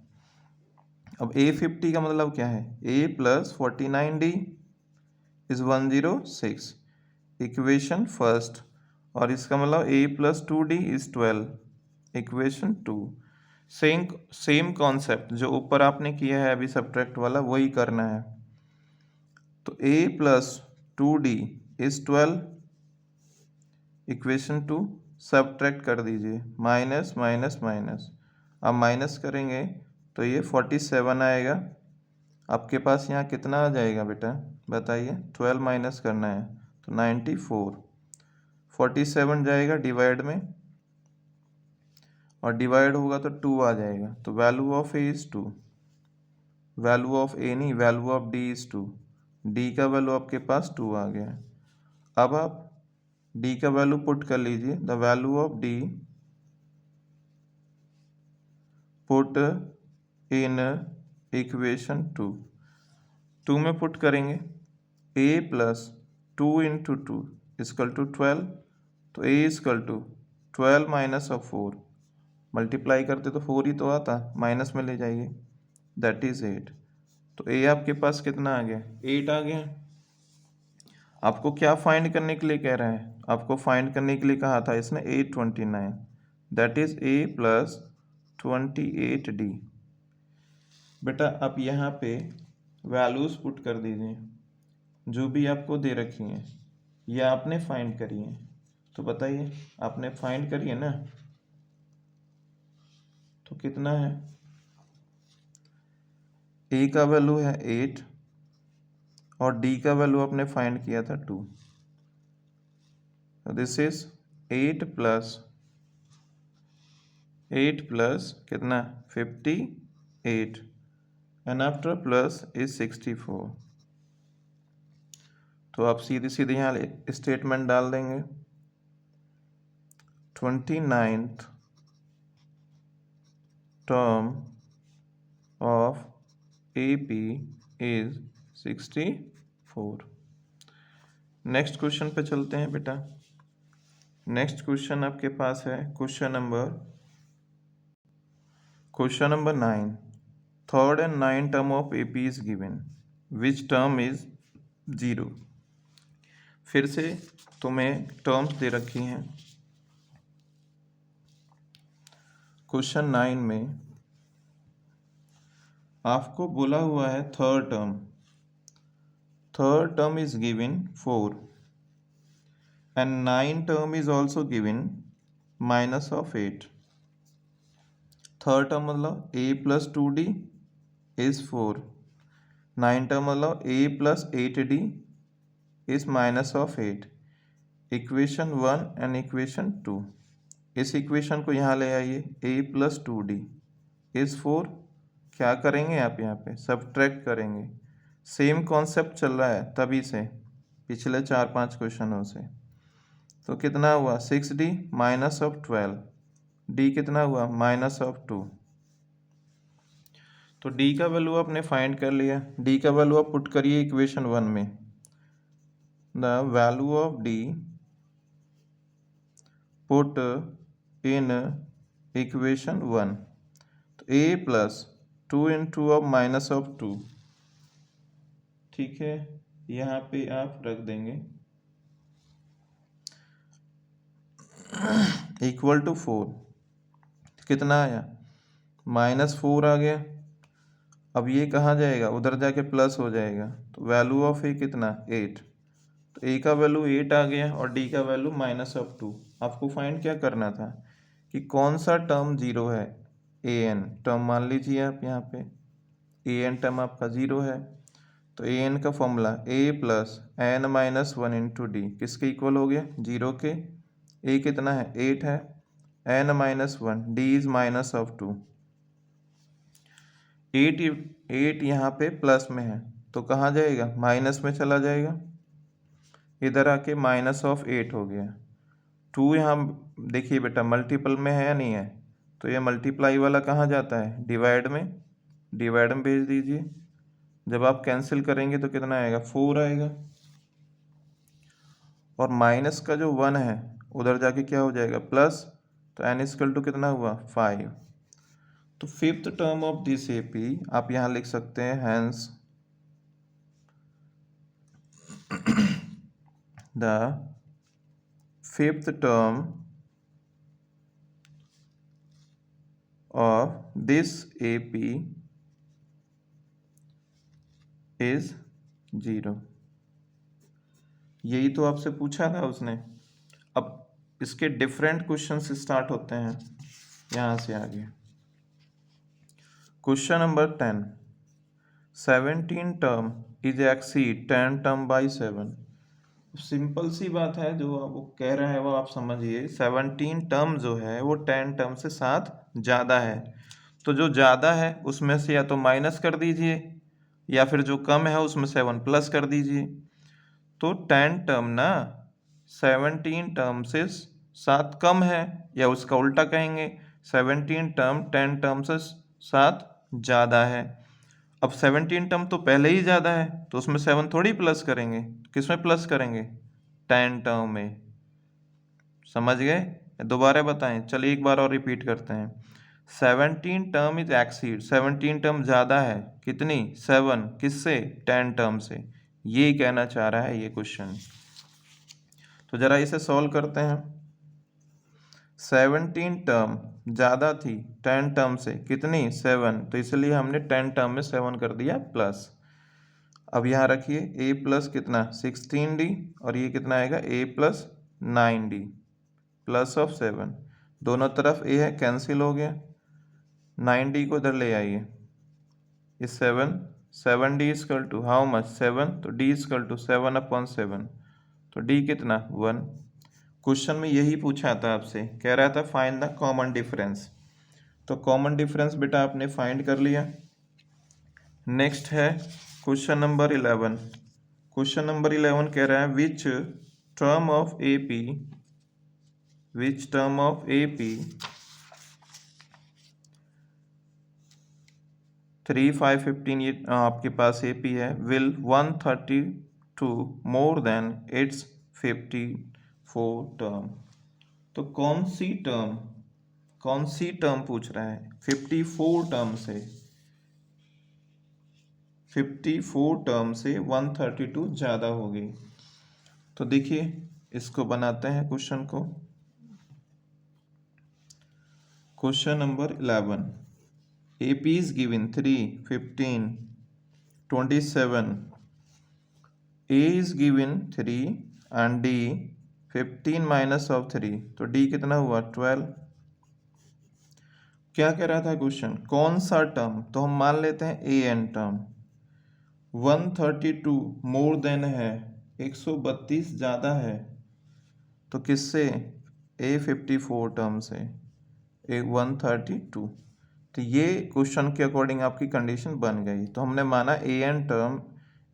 अब A50 का मतलब क्या है? A plus 49D is 106, equation first. और इसका मतलब A plus 2D is 12, equation 2। Same concept जो ऊपर आपने किया है अभी सब्ट्रैक्ट वाला, वही करना है। तो A plus 2D is 12, equation 2। Subtract कर दीजिए, माइनस माइनस माइनस। अब माइनस करेंगे तो ये 47 आएगा। आपके पास यहाँ कितना आ जाएगा बेटा? बताइए, 12 माइनस करना है तो 94। 47 जाएगा डिवाइड में, और डिवाइड होगा तो 2 आ जाएगा। तो value of A is 2, value of A नहीं, value of D is 2। D का वैल्यू आपके पास 2 आ गया। अब आप डी का वैल्यू पुट कर लीजिए, the value of d put in equation 2 में पुट करेंगे। a plus 2 into 2 is equal to 12, तो a is equal to 12 minus of 4। Multiply करते तो 4 ही तो आता, माइनस में ले जाइए, दैट इज 8। तो a आपके पास कितना आ गया? 8 आ गया। आपको क्या फाइंड करने के लिए कह रहा है? आपको फाइंड करने के लिए कहा था इसने 829, that is a plus 28d। बेटा आप यहाँ पे वैल्यूज पुट कर दीजिए जो भी आपको दे रखी हैं, ये आपने फाइंड करी है। तो बताइए, आपने फाइंड करी है ना? तो कितना है? a का वैल्यू है 8 और d का वैल्यू आपने फाइंड किया था 2। दिस इज 8 प्लस कितना? 58 एंड आफ्टर प्लस इज 64। तो आप सीधे सीधे यहाँ स्टेटमेंट डाल देंगे, 29th term of AP is 64। Next question पे चलते हैं बेटा। नेक्स्ट क्वेश्चन आपके पास है question number 9। Third and 9 term of AP is given, which term is 0। फिर से तुम्हें टर्म्स दे रखी हैं। क्वेश्चन 9 में आपको बोला हुआ है third term is given 4 and 9 term is also given minus of 8. Third term मतलब a plus 2d is 4. 9 term मतलब a plus 8d is minus of 8. Equation 1 and equation 2. इस इक्वेशन को यहाँ ले आइए, a plus 2d is 4. क्या करेंगे आप यहाँ पे सब्ट्रैक्ट करेंगे. सेम कॉन्सेप्ट चल रहा है तभी से, पिछले 4-5 क्वेश्चनों से. तो कितना हुआ 6d माइनस ऑफ 12. d कितना हुआ माइनस ऑफ 2. तो d का वैल्यू आपने फाइंड कर लिया. d का वैल्यू आप पुट करिए इक्वेशन 1 में. The value of d put in equation 1. तो a plus 2 into of minus of 2. ठीक है, यहाँ पे आप रख देंगे इक्वल टू 4. कितना आया -4 आ गया. अब ये कहाँ जाएगा, उधर जाके प्लस हो जाएगा. तो वैल्यू ऑफ ए कितना 8. तो ए का वैल्यू 8 आ गया और डी का वैल्यू माइनस ऑफ 2. आपको फाइंड क्या करना था कि कौन सा टर्म जीरो है. ए एन टर्म मान लीजिए आप यहाँ पे, ए एन टर्म आपका जीरो है. तो ए एन का formula A plus N minus 1 into D किसके इक्वल हो गया, जीरो के. ए कितना है 8 है, N minus 1, D is minus of 2. 8 यहाँ पे प्लस में है तो कहाँ जाएगा, माइनस में चला जाएगा. इधर आके माइनस ऑफ 8 हो गया. 2 यहाँ देखिए बेटा मल्टीपल में है या नहीं है, तो ये मल्टीप्लाई वाला कहाँ जाता है, डिवाइड में. डिवाइड में भेज दीजिए. जब आप कैंसिल करेंगे तो कितना आएगा 4 आएगा. और माइनस का जो 1 है उधर जाके क्या हो जाएगा प्लस. तो एन इक्वल टू कितना हुआ 5. तो fifth term of this AP आप यहाँ लिख सकते हैं hence the fifth term of this AP is 0. यही तो आपसे पूछा था उसने. अब इसके डिफरेंट क्वेश्चन स्टार्ट होते हैं यहाँ से आगे. Question number 10. 17 term is exceed 10 term by 7. Simple सी बात है, जो वो कह रहा है वो आप समझिए. 17 टर्म जो है वो 10 टर्म से 7 ज़्यादा है. तो जो ज़्यादा है उसमें से या तो माइनस कर दीजिए या फिर जो कम है उसमें 7 प्लस कर दीजिए. तो 10 टर्म ना 17 टर्म से 7 कम है, या उसका उल्टा कहेंगे 17 टर्म 10 टर्म से 7 ज़्यादा है. अब 17 टर्म तो पहले ही ज़्यादा है तो उसमें 7 थोड़ी प्लस करेंगे. किसमें प्लस करेंगे, 10 टर्म में. समझ गए, दोबारा बताएं. चलिए एक बार और रिपीट करते हैं. 17 टर्म इज एक्सीड, 17 टर्म ज़्यादा है कितनी 7, किससे 10 टर्म से. ये कहना चाह रहा है ये क्वेश्चन. तो ज़रा इसे सॉल्व करते हैं. 17 टर्म ज़्यादा थी 10 टर्म से कितनी 7, तो इसलिए हमने 10 टर्म में 7 कर दिया प्लस. अब यहाँ रखिए a प्लस कितना 16d और ये कितना आएगा a plus 9d plus of 7. दोनों तरफ a है कैंसिल हो गया. 9d को इधर ले आइए. इस 7d equal to how much 7, तो d इक्वल टू 7/7. तो d कितना 1. क्वेश्चन में यही पूछा था आपसे, कह रहा था फाइंड द कॉमन डिफरेंस. तो कॉमन डिफरेंस बेटा आपने फाइंड कर लिया. नेक्स्ट है क्वेश्चन नंबर 11. क्वेश्चन नंबर 11 कह रहा है विच टर्म ऑफ एपी 3, 5, 15 ये आपके पास एपी है will 132 more then it's 54 term. तो कौन सी टर्म पूछ रहा है 54 टर्म से. 54 टर्म से 132 ज़्यादा होगी. तो देखिए इसको बनाते हैं क्वेश्चन को. Question number 11. AP is given 3, 15, 27. A is given 3 and D 15 minus of 3, तो डी कितना हुआ 12। क्या कह रहा था क्वेश्चन, कौन सा टर्म, तो हम मान लेते हैं ए एन टर्म 132 मोर देन है, 132 ज़्यादा है, तो किससे, A54 टर्म से, A132। तो ये क्वेश्चन के अकॉर्डिंग आपकी कंडीशन बन गई। तो हमने माना ए एन टर्म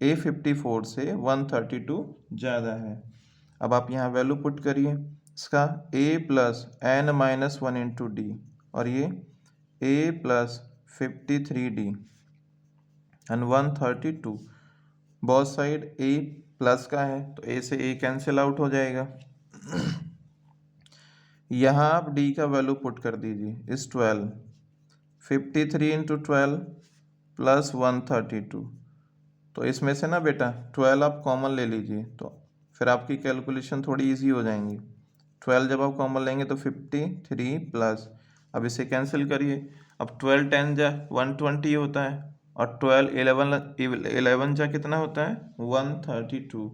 A54 से 132 ज़्यादा है। अब आप यहाँ वैल्यू पुट करिए इसका, a plus N minus 1 into d, और ये a plus 53d and 132, both side a plus का है तो a से a कैंसिल आउट हो जाएगा। यहाँ आप d का वैल्यू पुट कर दीजिए, इस 12, 53 इंटू 12 प्लस 132, तो इसमें से ना बेटा 12 आप कॉमन ले लीजिए, तो फिर आपकी कैलकुलेशन थोड़ी इजी हो जाएंगी। 12 जब आप कॉमन लेंगे तो 53 प्लस, अब इसे कैंसिल करिए, अब 12 10 जा 120 होता है, और 12 11 जा कितना होता है 132,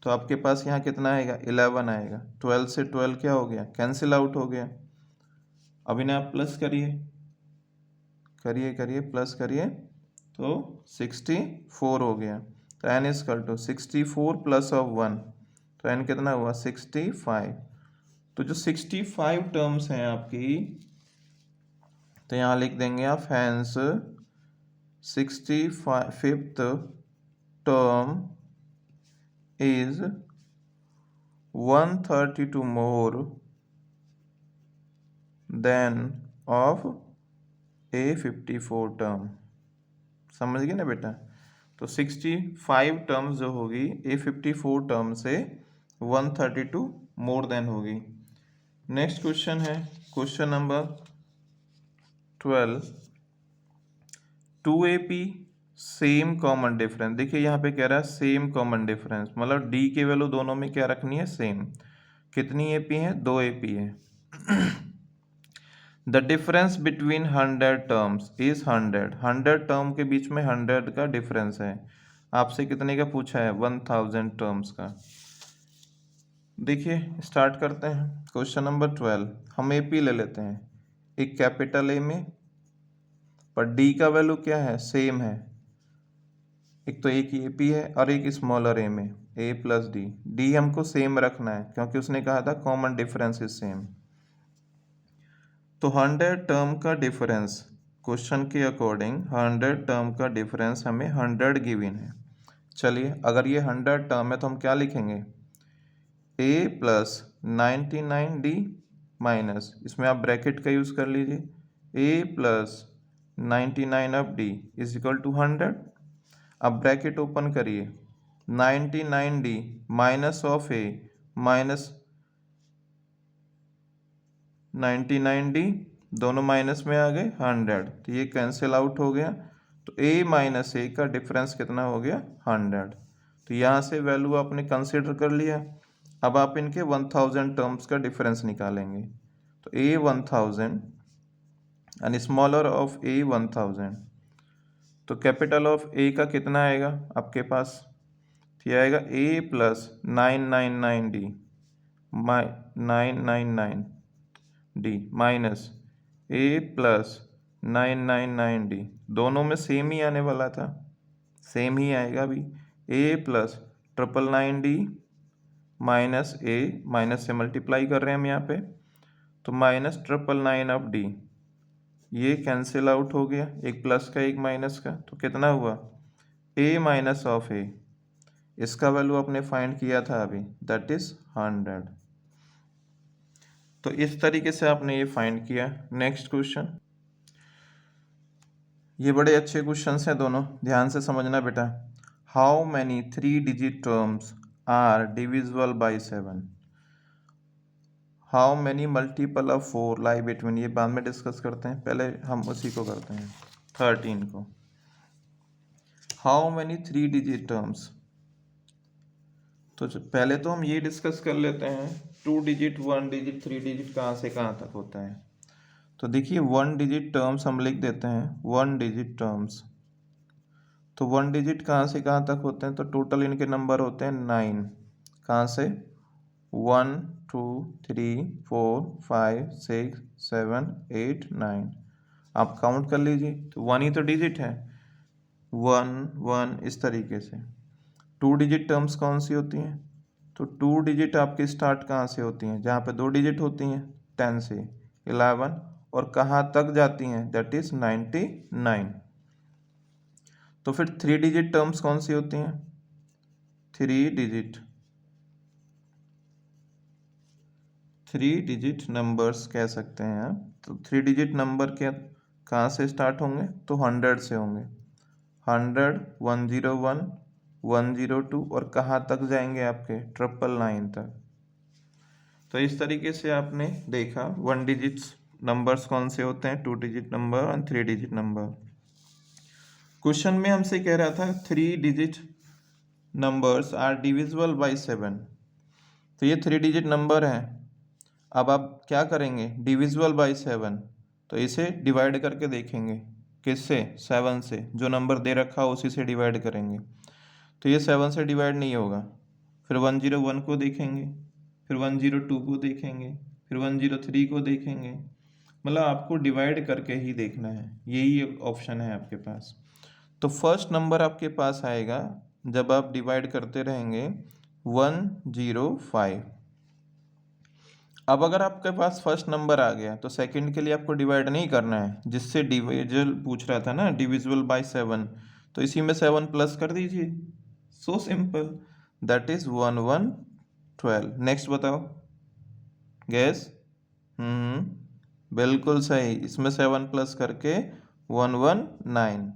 तो आपके पास यहाँ कितना आएगा 11 आएगा। 12 से 12 क्या हो गया, कैंसिल आउट हो गया। अब इन्हें आप प्लस करिए, करिए प्लस करिए, तो 64 हो गया। तो n is equal to 64 plus of 1, तो n कितना हुआ 65। तो जो 65 टर्म्स हैं आपकी, तो यहाँ लिख देंगे आप hence 65th term is 132 more than of A54 term. समझ गए ना बेटा, तो 65 टर्म्स जो होगी A54 टर्म से 132 मोर देन होगी। नेक्स्ट क्वेश्चन है question number 12, 2AP same common difference. देखिए यहाँ पे कह रहा है सेम कॉमन डिफरेंस, मतलब D की वैल्यू दोनों में क्या रखनी है, सेम। कितनी AP है, 2 AP है। The difference between 100 terms is 100 term के बीच में 100 का डिफरेंस है। आपसे कितने का पूछा है, 1000 टर्म्स का। देखिए स्टार्ट करते हैं क्वेश्चन नंबर 12। हम AP ले लेते हैं, एक कैपिटल A में, पर D का वैल्यू क्या है, सेम है। एक तो एक AP है और एक स्मॉलर A में, A प्लस D हमको सेम रखना है क्योंकि उसने कहा था कॉमन डिफरेंस इज सेम। तो 100 टर्म का डिफरेंस, क्वेश्चन के अकॉर्डिंग 100 टर्म का डिफरेंस हमें 100 गिवन है। चलिए अगर ये 100 टर्म है तो हम क्या लिखेंगे, a प्लस 99d माइनस, इसमें आप ब्रैकेट का यूज़ कर लीजिए, a plus 99 of d is equal to 100। अब ब्रैकेट ओपन करिए, 99d minus of a minus 99d, दोनों माइनस में आ गए 100, तो ये कैंसिल आउट हो गया। तो a माइनस a का डिफरेंस कितना हो गया 100। तो यहाँ से वैल्यू आपने कंसिडर कर लिया। अब आप इनके 1000 टर्म्स का डिफरेंस निकालेंगे, तो a 1000 and smaller of a 1000, तो कैपिटल ऑफ a का कितना आएगा आपके पास, ये आएगा a plus 999d 999d minus a plus 999d, दोनों में सेम ही आने वाला था, सेम ही आएगा अभी, a plus 999d minus a, minus से मल्टीप्लाई कर रहे हैं हम यहाँ पे, तो माइनस 999 ऑफ d, ये कैंसिल आउट हो गया, एक प्लस का एक माइनस का, तो कितना हुआ a माइनस ऑफ a, इसका वैल्यू आपने फाइंड किया था अभी, दैट इज 100। तो इस तरीके से आपने ये फाइंड किया। नेक्स्ट क्वेश्चन, ये बड़े अच्छे क्वेश्चंस हैं दोनों, ध्यान से समझना बेटा। How many 3 digit terms are divisible by 7, how many multiple of 4 lie between, ये बाद में डिस्कस करते हैं, पहले हम उसी को करते हैं 13 को। हाउ मैनी 3 डिजिट टर्म्स, तो पहले तो हम ये डिस्कस कर लेते हैं 2 डिजिट 1 डिजिट 3 डिजिट कहाँ से कहाँ तक होता है। तो देखिए 1 डिजिट टर्म्स हम लिख देते हैं, 1 डिजिट टर्म्स, तो 1 डिजिट कहाँ से कहाँ तक होते हैं, तो टोटल इनके नंबर होते हैं 9, कहाँ से 1 2 3 4 5 6 7 8 9। आप काउंट कर लीजिए, तो 1 ही तो डिजिट है, 1 1 इस तरीके से। 2 डिजिट टर्म्स कौन सी होती हैं? तो 2 डिजिट आपकी स्टार्ट कहाँ से होती हैं? जहाँ पे 2 डिजिट होती हैं, 10 से 11, और कहाँ तक जाती हैं? That is 99। तो फिर 3 डिजिट टर्म्स कौन सी होती हैं? 3 डिजिट नंबर्स कह सकते हैं आप। तो 3 डिजिट नंबर क्या कहाँ से स्टार्ट होंगे? तो 100 से होंगे, 100 101 102, और कहाँ तक जाएंगे आपके? 999 तक। तो इस तरीके से आपने देखा 1 डिजिट्स नंबर्स कौन से होते हैं, 2 डिजिट नंबर और 3 डिजिट नंबर। क्वेश्चन में हमसे कह रहा था 3 digit numbers are divisible by 7। तो ये 3 डिजिट नंबर है। अब आप क्या करेंगे? डिविजिबल बाय 7, तो इसे डिवाइड करके देखेंगे। किससे? 7 से। जो नंबर दे रखा हो उसी से डिवाइड करेंगे। तो ये 7 से डिवाइड नहीं होगा। फिर 101 को देखेंगे, फिर 102 को देखेंगे, फिर 103 को देखेंगे। मतलब आपको डिवाइड करके ही देखना है, यही ऑप्शन है आपके पास। तो फर्स्ट नंबर आपके पास आएगा जब आप डिवाइड करते रहेंगे 105। अब अगर आपके पास फर्स्ट नंबर आ गया तो सेकंड के लिए आपको डिवाइड नहीं करना है, जिससे डिविजल पूछ रहा था ना, डिविजिबल बाय 7, तो इसी में 7 प्लस कर दीजिए। So simple, that is 1112। Next बताओ, गैस। बिल्कुल सही, इसमें 7 प्लस करके 119।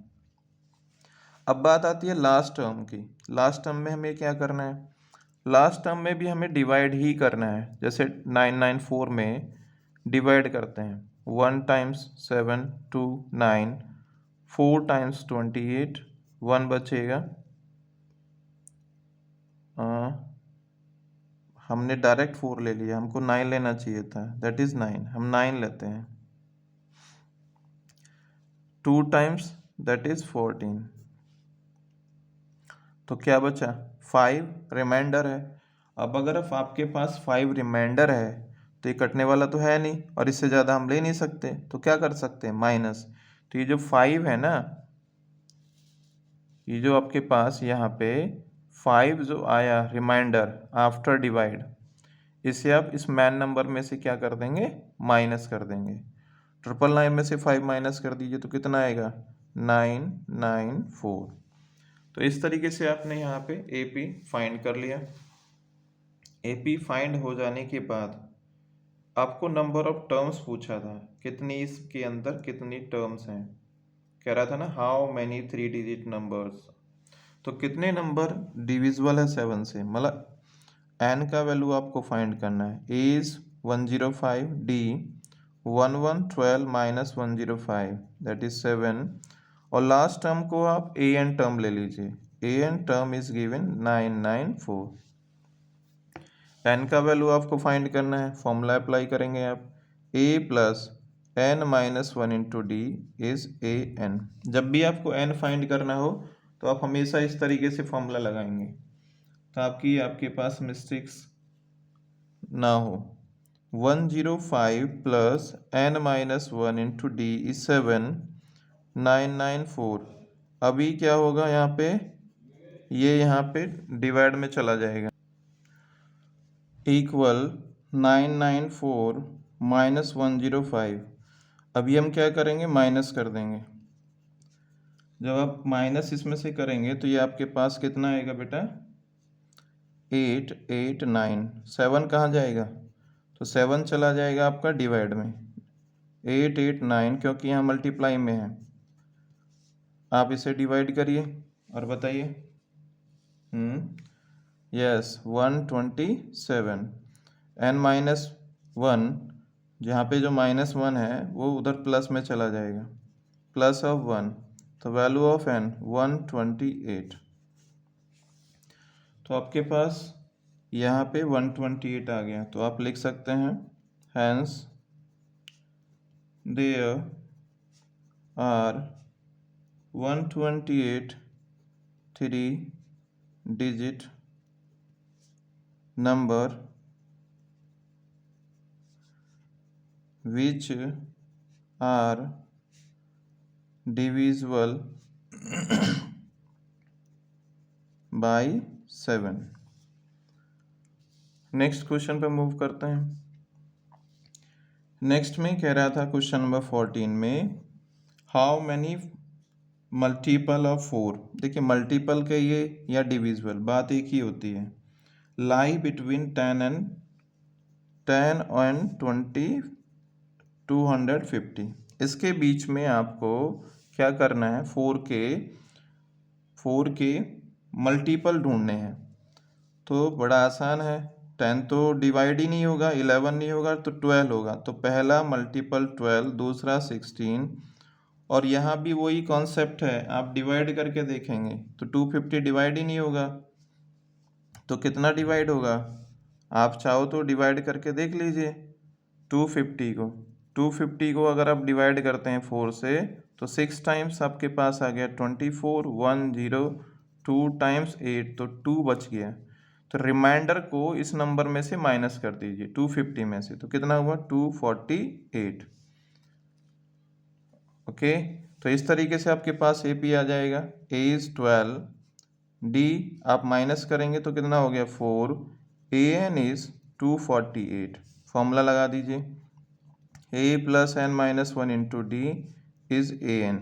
अब बात आती है लास्ट टर्म की। लास्ट टर्म में हमें क्या करना है? लास्ट टर्म में भी हमें डिवाइड ही करना है। जैसे 994 में डिवाइड करते हैं, 1 टाइम्स 7 2 9, 4 टाइम्स 28, 1 बचेगा। हमने डायरेक्ट 4 ले लिया, हमको 9 लेना चाहिए था, दैट इज 9, हम 9 लेते हैं। 2 टाइम्स दैट इज 14, तो क्या बचा? 5 रिमाइंडर है। अब अगर आपके पास 5 रिमाइंडर है तो ये कटने वाला तो है नहीं, और इससे ज़्यादा हम ले नहीं सकते, तो क्या कर सकते हैं? माइनस। तो ये जो 5 है ना, ये जो आपके पास यहाँ पे 5 जो आया रिमाइंडर आफ्टर डिवाइड, इसे आप इस मैन नंबर में से क्या कर देंगे? माइनस कर देंगे। 999 में से 5 माइनस कर दीजिए तो कितना आएगा? 994। तो इस तरीके से आपने यहाँ पे AP फाइंड कर लिया। AP फाइंड हो जाने के बाद आपको नंबर ऑफ टर्म्स पूछा था, कितनी इसके अंदर कितनी टर्म्स हैं। कह रहा था ना, हाउ मैनी 3 डिजिट नंबर्स। तो कितने नंबर डिविजिबल है 7 से, मतलब n का वैल्यू आपको फाइंड करना है। A is 105, D 1112 minus 105 that is 7, और लास्ट टर्म को आप an टर्म ले लीजिए। an term is given 994। n का वैल्यू आपको फाइंड करना है, फॉर्मूला अप्लाई करेंगे आप। a plus n minus 1 into d is an। जब भी आपको n फाइंड करना हो तो आप हमेशा इस तरीके से फॉर्मूला लगाएंगे, ताकि आपके पास मिस्टेक्स ना हो। 105 plus n minus 1 into d is 7, 994। अभी क्या होगा यहाँ पे? ये यहाँ पे डिवाइड में चला जाएगा, इक्वल 994 माइनस 105। अभी हम क्या करेंगे? माइनस कर देंगे। जब आप माइनस इसमें से करेंगे तो ये आपके पास कितना आएगा बेटा? 889। 7 कहाँ जाएगा? तो 7 चला जाएगा आपका डिवाइड में, 889, क्योंकि यहाँ मल्टीप्लाई में है। आप इसे डिवाइड करिए और बताइए। यस, 127। n माइनस 1, जहाँ पे जो -1 है वो उधर प्लस में चला जाएगा, प्लस ऑफ 1, तो वैल्यू ऑफ n 128। तो आपके पास यहाँ पे 128 आ गया, तो आप लिख सकते हैं hence there are 128 3 digit number which are divisible by 7। Next question पे मूव करते हैं। नेक्स्ट में कह रहा था क्वेश्चन नंबर 14 में हाउ मैनी मल्टीपल ऑफ 4। देखिए मल्टीपल के ये या डिविजिबल बात एक ही होती है। Lie between 10 and 20 250। इसके बीच में आपको क्या करना है, 4 के मल्टीपल ढूंढने हैं। तो बड़ा आसान है, 10 तो डिवाइड ही नहीं होगा, 11 नहीं होगा तो 12 होगा। तो पहला मल्टीपल 12, दूसरा 16, और यहाँ भी वही कॉन्सेप्ट है, आप डिवाइड करके देखेंगे तो 250 डिवाइड ही नहीं होगा। तो कितना डिवाइड होगा, आप चाहो तो डिवाइड करके देख लीजिए। 250 को अगर आप डिवाइड करते हैं 4 से तो 6 टाइम्स आपके पास आ गया 24, 1 0, 2 टाइम्स 8 तो 2 बच गया। तो रिमाइंडर को इस नंबर में से माइनस कर दीजिए 250 में से, तो कितना हुआ 248। ओके, तो इस तरीके से आपके पास AP आ जाएगा। A इज 12, D आप माइनस करेंगे तो कितना हो गया 4, AN इज 248। फॉर्मूला लगा दीजिए, A plus n minus 1 into D is AN।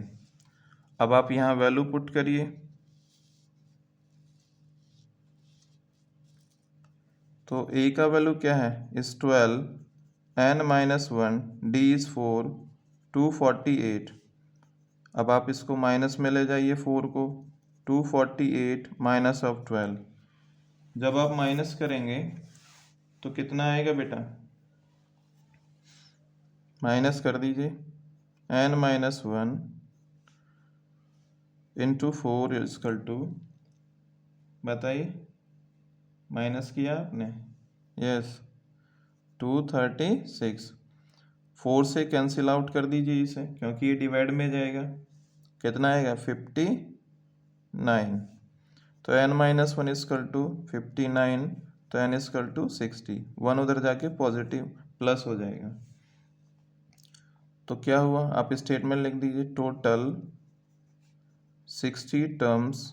अब आप यहाँ वैल्यू पुट करिए, तो A का वैल्यू क्या है is 12, n minus 1, D is 4, 248। अब आप इसको माइनस में ले जाइए 4 को, 248 माइनस ऑफ 12। जब आप माइनस करेंगे तो कितना आएगा बेटा, माइनस कर दीजिए, n minus 1 into 4 is equal to, बताइए माइनस किया आपने, यस 236। 4 से कैंसिल आउट कर दीजिए इसे, क्योंकि ये डिवाइड में जाएगा। कितना आएगा 59। तो n माइनस 1 इजकल टू 59, तो n इजकल टू 60। 1 उधर जाके पॉजिटिव प्लस हो जाएगा। तो क्या हुआ, आप स्टेटमेंट लिख दीजिए, total 60 terms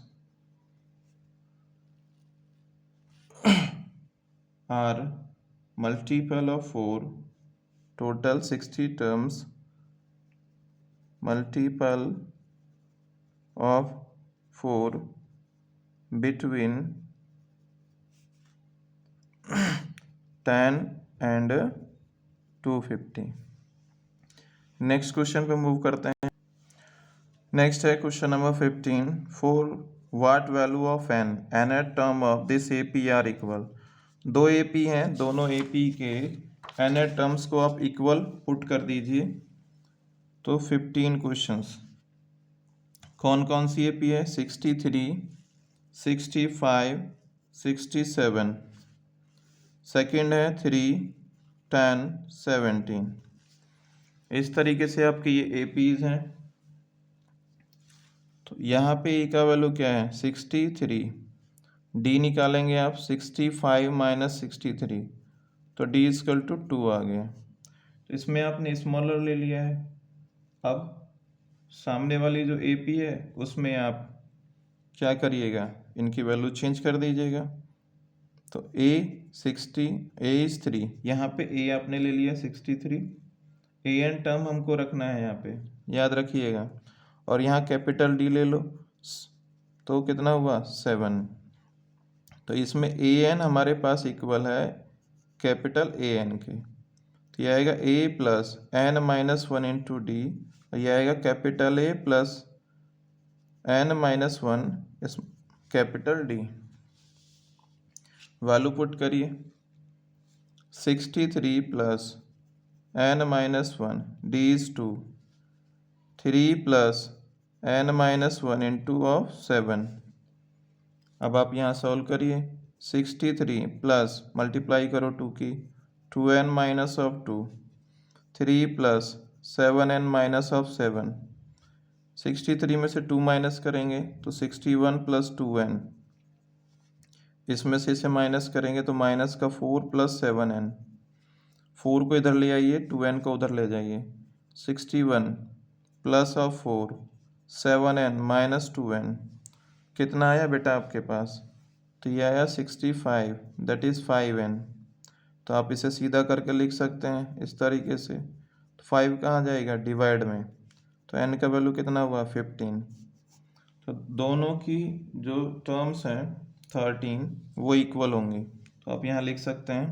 are multiple of 4, total 60 terms multiple of 4 between 10 and 250। Next question पे मूव करते हैं। नेक्स्ट है question number 15, for what value of n nth term of this AP are equal. दो AP हैं, दोनों AP के nth terms को आप इक्वल पुट कर दीजिए। तो 15 क्वेश्चंस, कौन कौन सी AP है, 63, 65, 67। सेकंड है 3, 10, 17। इस तरीके से आपके ये APs हैं। तो यहाँ पे A का वैल्यू क्या है 63, D निकालेंगे आप 65 माइनस 63, तो D इजकल टू 2 आ गया। तो इसमें आपने स्मॉलर ले लिया है। अब सामने वाली जो AP है उसमें आप क्या करिएगा, इनकी वैल्यू चेंज कर दीजिएगा। तो A 60, A इज 3, यहाँ पे A आपने ले लिया 63, AN टर्म हमको रखना है यहाँ पे, याद रखिएगा। और यहाँ कैपिटल D ले लो, तो कितना हुआ 7। तो इसमें AN हमारे पास इक्वल है कैपिटल AN के, तो यह आएगा A plus n minus 1 into D, और यह आएगा capital A plus n minus 1 इस कैपिटल D। वैल्यू पुट करिए, 63 plus n minus 1, D is 2, 3 plus n minus 1 into of 7। अब आप यहाँ सॉल्व करिए, 63 प्लस मल्टीप्लाई करो 2 की, 2n minus of 2, 3 plus 7n minus of 7। 63 में से 2 माइनस करेंगे तो 61 प्लस 2n, इसमें से इसे माइनस करेंगे तो माइनस का 4 प्लस 7n, 4 को इधर ले आइए, 2n को उधर ले जाइए। 61 plus of 4 7n minus 2n कितना आया बेटा आपके पास? तो ये आया 65, दैट इज़ 5n। तो आप इसे सीधा करके लिख सकते हैं इस तरीके से। तो 5 कहाँ जाएगा? डिवाइड में। तो n का वैल्यू कितना हुआ? 15। तो दोनों की जो टर्म्स हैं 13 वो इक्वल होंगी। तो आप यहाँ लिख सकते हैं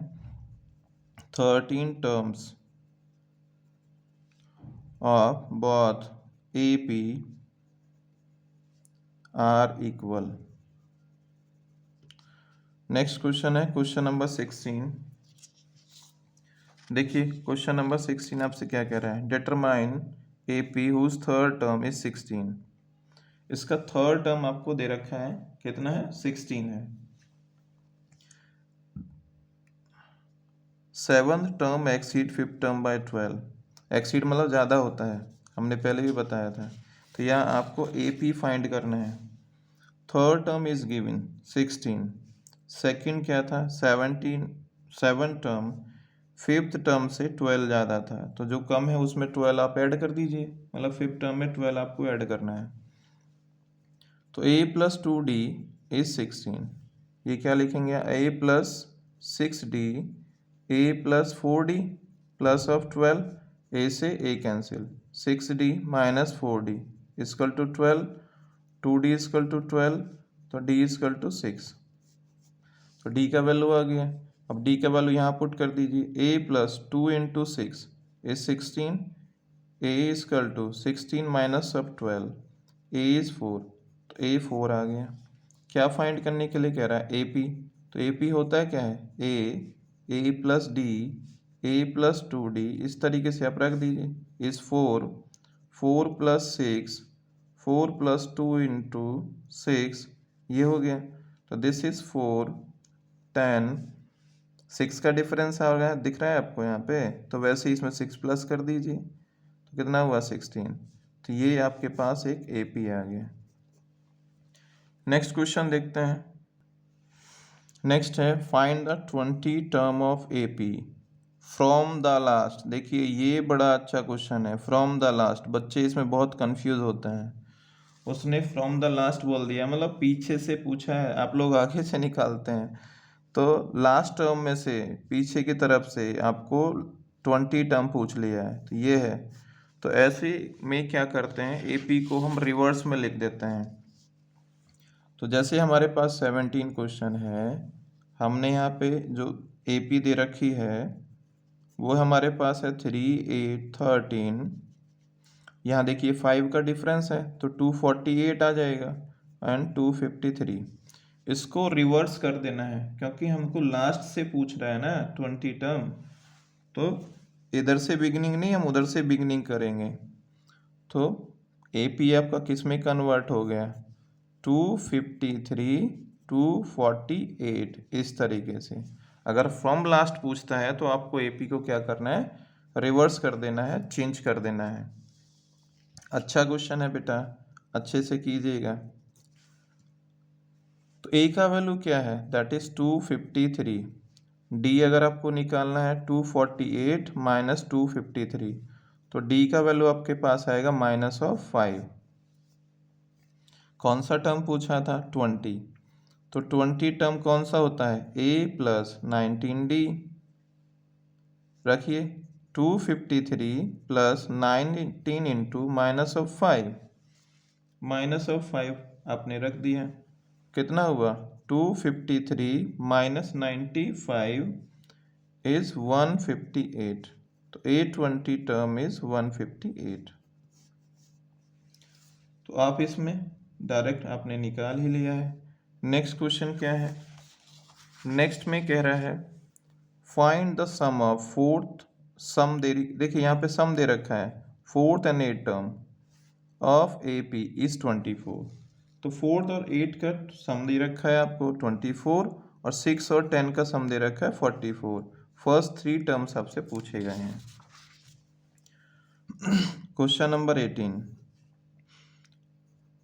13 terms of both AP are equal. Next question है क्वेश्चन नंबर 16। देखिए क्वेश्चन नंबर 16 आपसे क्या कह रहा है? Determine AP whose third term is 16। इसका थर्ड टर्म आपको दे रखा है, कितना है? 16 है। Seventh term exceed fifth term by 12। Exceed मतलब ज़्यादा होता है, हमने पहले भी बताया था। तो यहाँ आपको AP फाइंड करना है। Third term is given 16, second क्या था? 17। सेवन टर्म फिफ्थ टर्म से 12 ज़्यादा था, तो जो कम है उसमें 12 आप ऐड कर दीजिए, मतलब फिफ्थ टर्म में 12 आपको ऐड करना है। तो a प्लस 2d इज 16। ये क्या लिखेंगे? a plus 6d a plus 4d plus of 12, a से a cancel, 6d minus 4d is equal to 12, 2d is equal to 12, तो d इजकल टू 6। तो d का वैल्यू आ गया। अब d का वैल्यू यहाँ पुट कर दीजिए। a plus 2 into 6 is 16, a is equal to 16 minus of 12, a is 4, तो a 4 आ गया। क्या फाइंड करने के लिए कह रहा है? AP। तो AP होता है क्या है? a plus d a plus 2d, इस तरीके से आप रख दीजिए। इज 4, 4 प्लस 6, 4 प्लस 2 इंटू 6, ये हो गया। तो दिस इज 4, 10, 6 का डिफरेंस आ गया, दिख रहा है आपको यहाँ पे? तो वैसे ही इसमें 6 प्लस कर दीजिए, तो कितना हुआ? 16। तो ये आपके पास एक AP आ गया। नेक्स्ट क्वेश्चन देखते हैं। नेक्स्ट है find the 20 term of AP from the last. देखिए ये बड़ा अच्छा क्वेश्चन है। फ्रॉम द लास्ट, बच्चे इसमें बहुत कंफ्यूज होते हैं। उसने फ्रॉम द लास्ट बोल दिया, मतलब पीछे से पूछा है, आप लोग आगे से निकालते हैं। तो लास्ट टर्म में से पीछे की तरफ से आपको 20 टर्म पूछ लिया है, तो ये है। तो ऐसे में क्या करते हैं, AP को हम रिवर्स में लिख देते हैं। तो जैसे हमारे पास 17 क्वेश्चन है, हमने यहाँ पे जो AP दे रखी है वो हमारे पास है 3, 8, 13। यहाँ देखिए 5 का डिफरेंस है, तो 248 आ जाएगा एंड 253। इसको रिवर्स कर देना है क्योंकि हमको लास्ट से पूछ रहा है ना 20 टर्म, तो इधर से बिगिनिंग नहीं, हम उधर से बिगिनिंग करेंगे। तो AP आपका किस में कन्वर्ट हो गया? 253, 248, इस तरीके से। अगर फ्रॉम लास्ट पूछता है तो आपको AP को क्या करना है? रिवर्स कर देना है, चेंज कर देना है। अच्छा क्वेश्चन है बेटा, अच्छे से कीजिएगा। तो A का वैल्यू क्या है? That is 253। D अगर आपको निकालना है 248 माइनस 253, तो D का वैल्यू आपके पास आएगा माइनस ऑफ 5। कौन सा टर्म पूछा था? 20। तो 20 टर्म कौन सा होता है? A plus 19D। रखिए 253 plus 19 into minus of 5, minus of 5 आपने रख दिया, कितना हुआ? 253 माइनस 95 इज 158। तो A20 टर्म इज 158। तो आप इसमें डायरेक्ट आपने निकाल ही लिया है। नेक्स्ट क्वेश्चन क्या है? नेक्स्ट में कह रहा है find the sum of fourth sum देखिए यहाँ पे सम दे रखा है, fourth and eighth term of AP is 24। तो फोर्थ और 8 का सम दे रखा है आपको 24, और 6 और 10 का सम दे रखा है 44। फर्स्ट 3 टर्म्स आपसे पूछे गए हैं। Question number 18।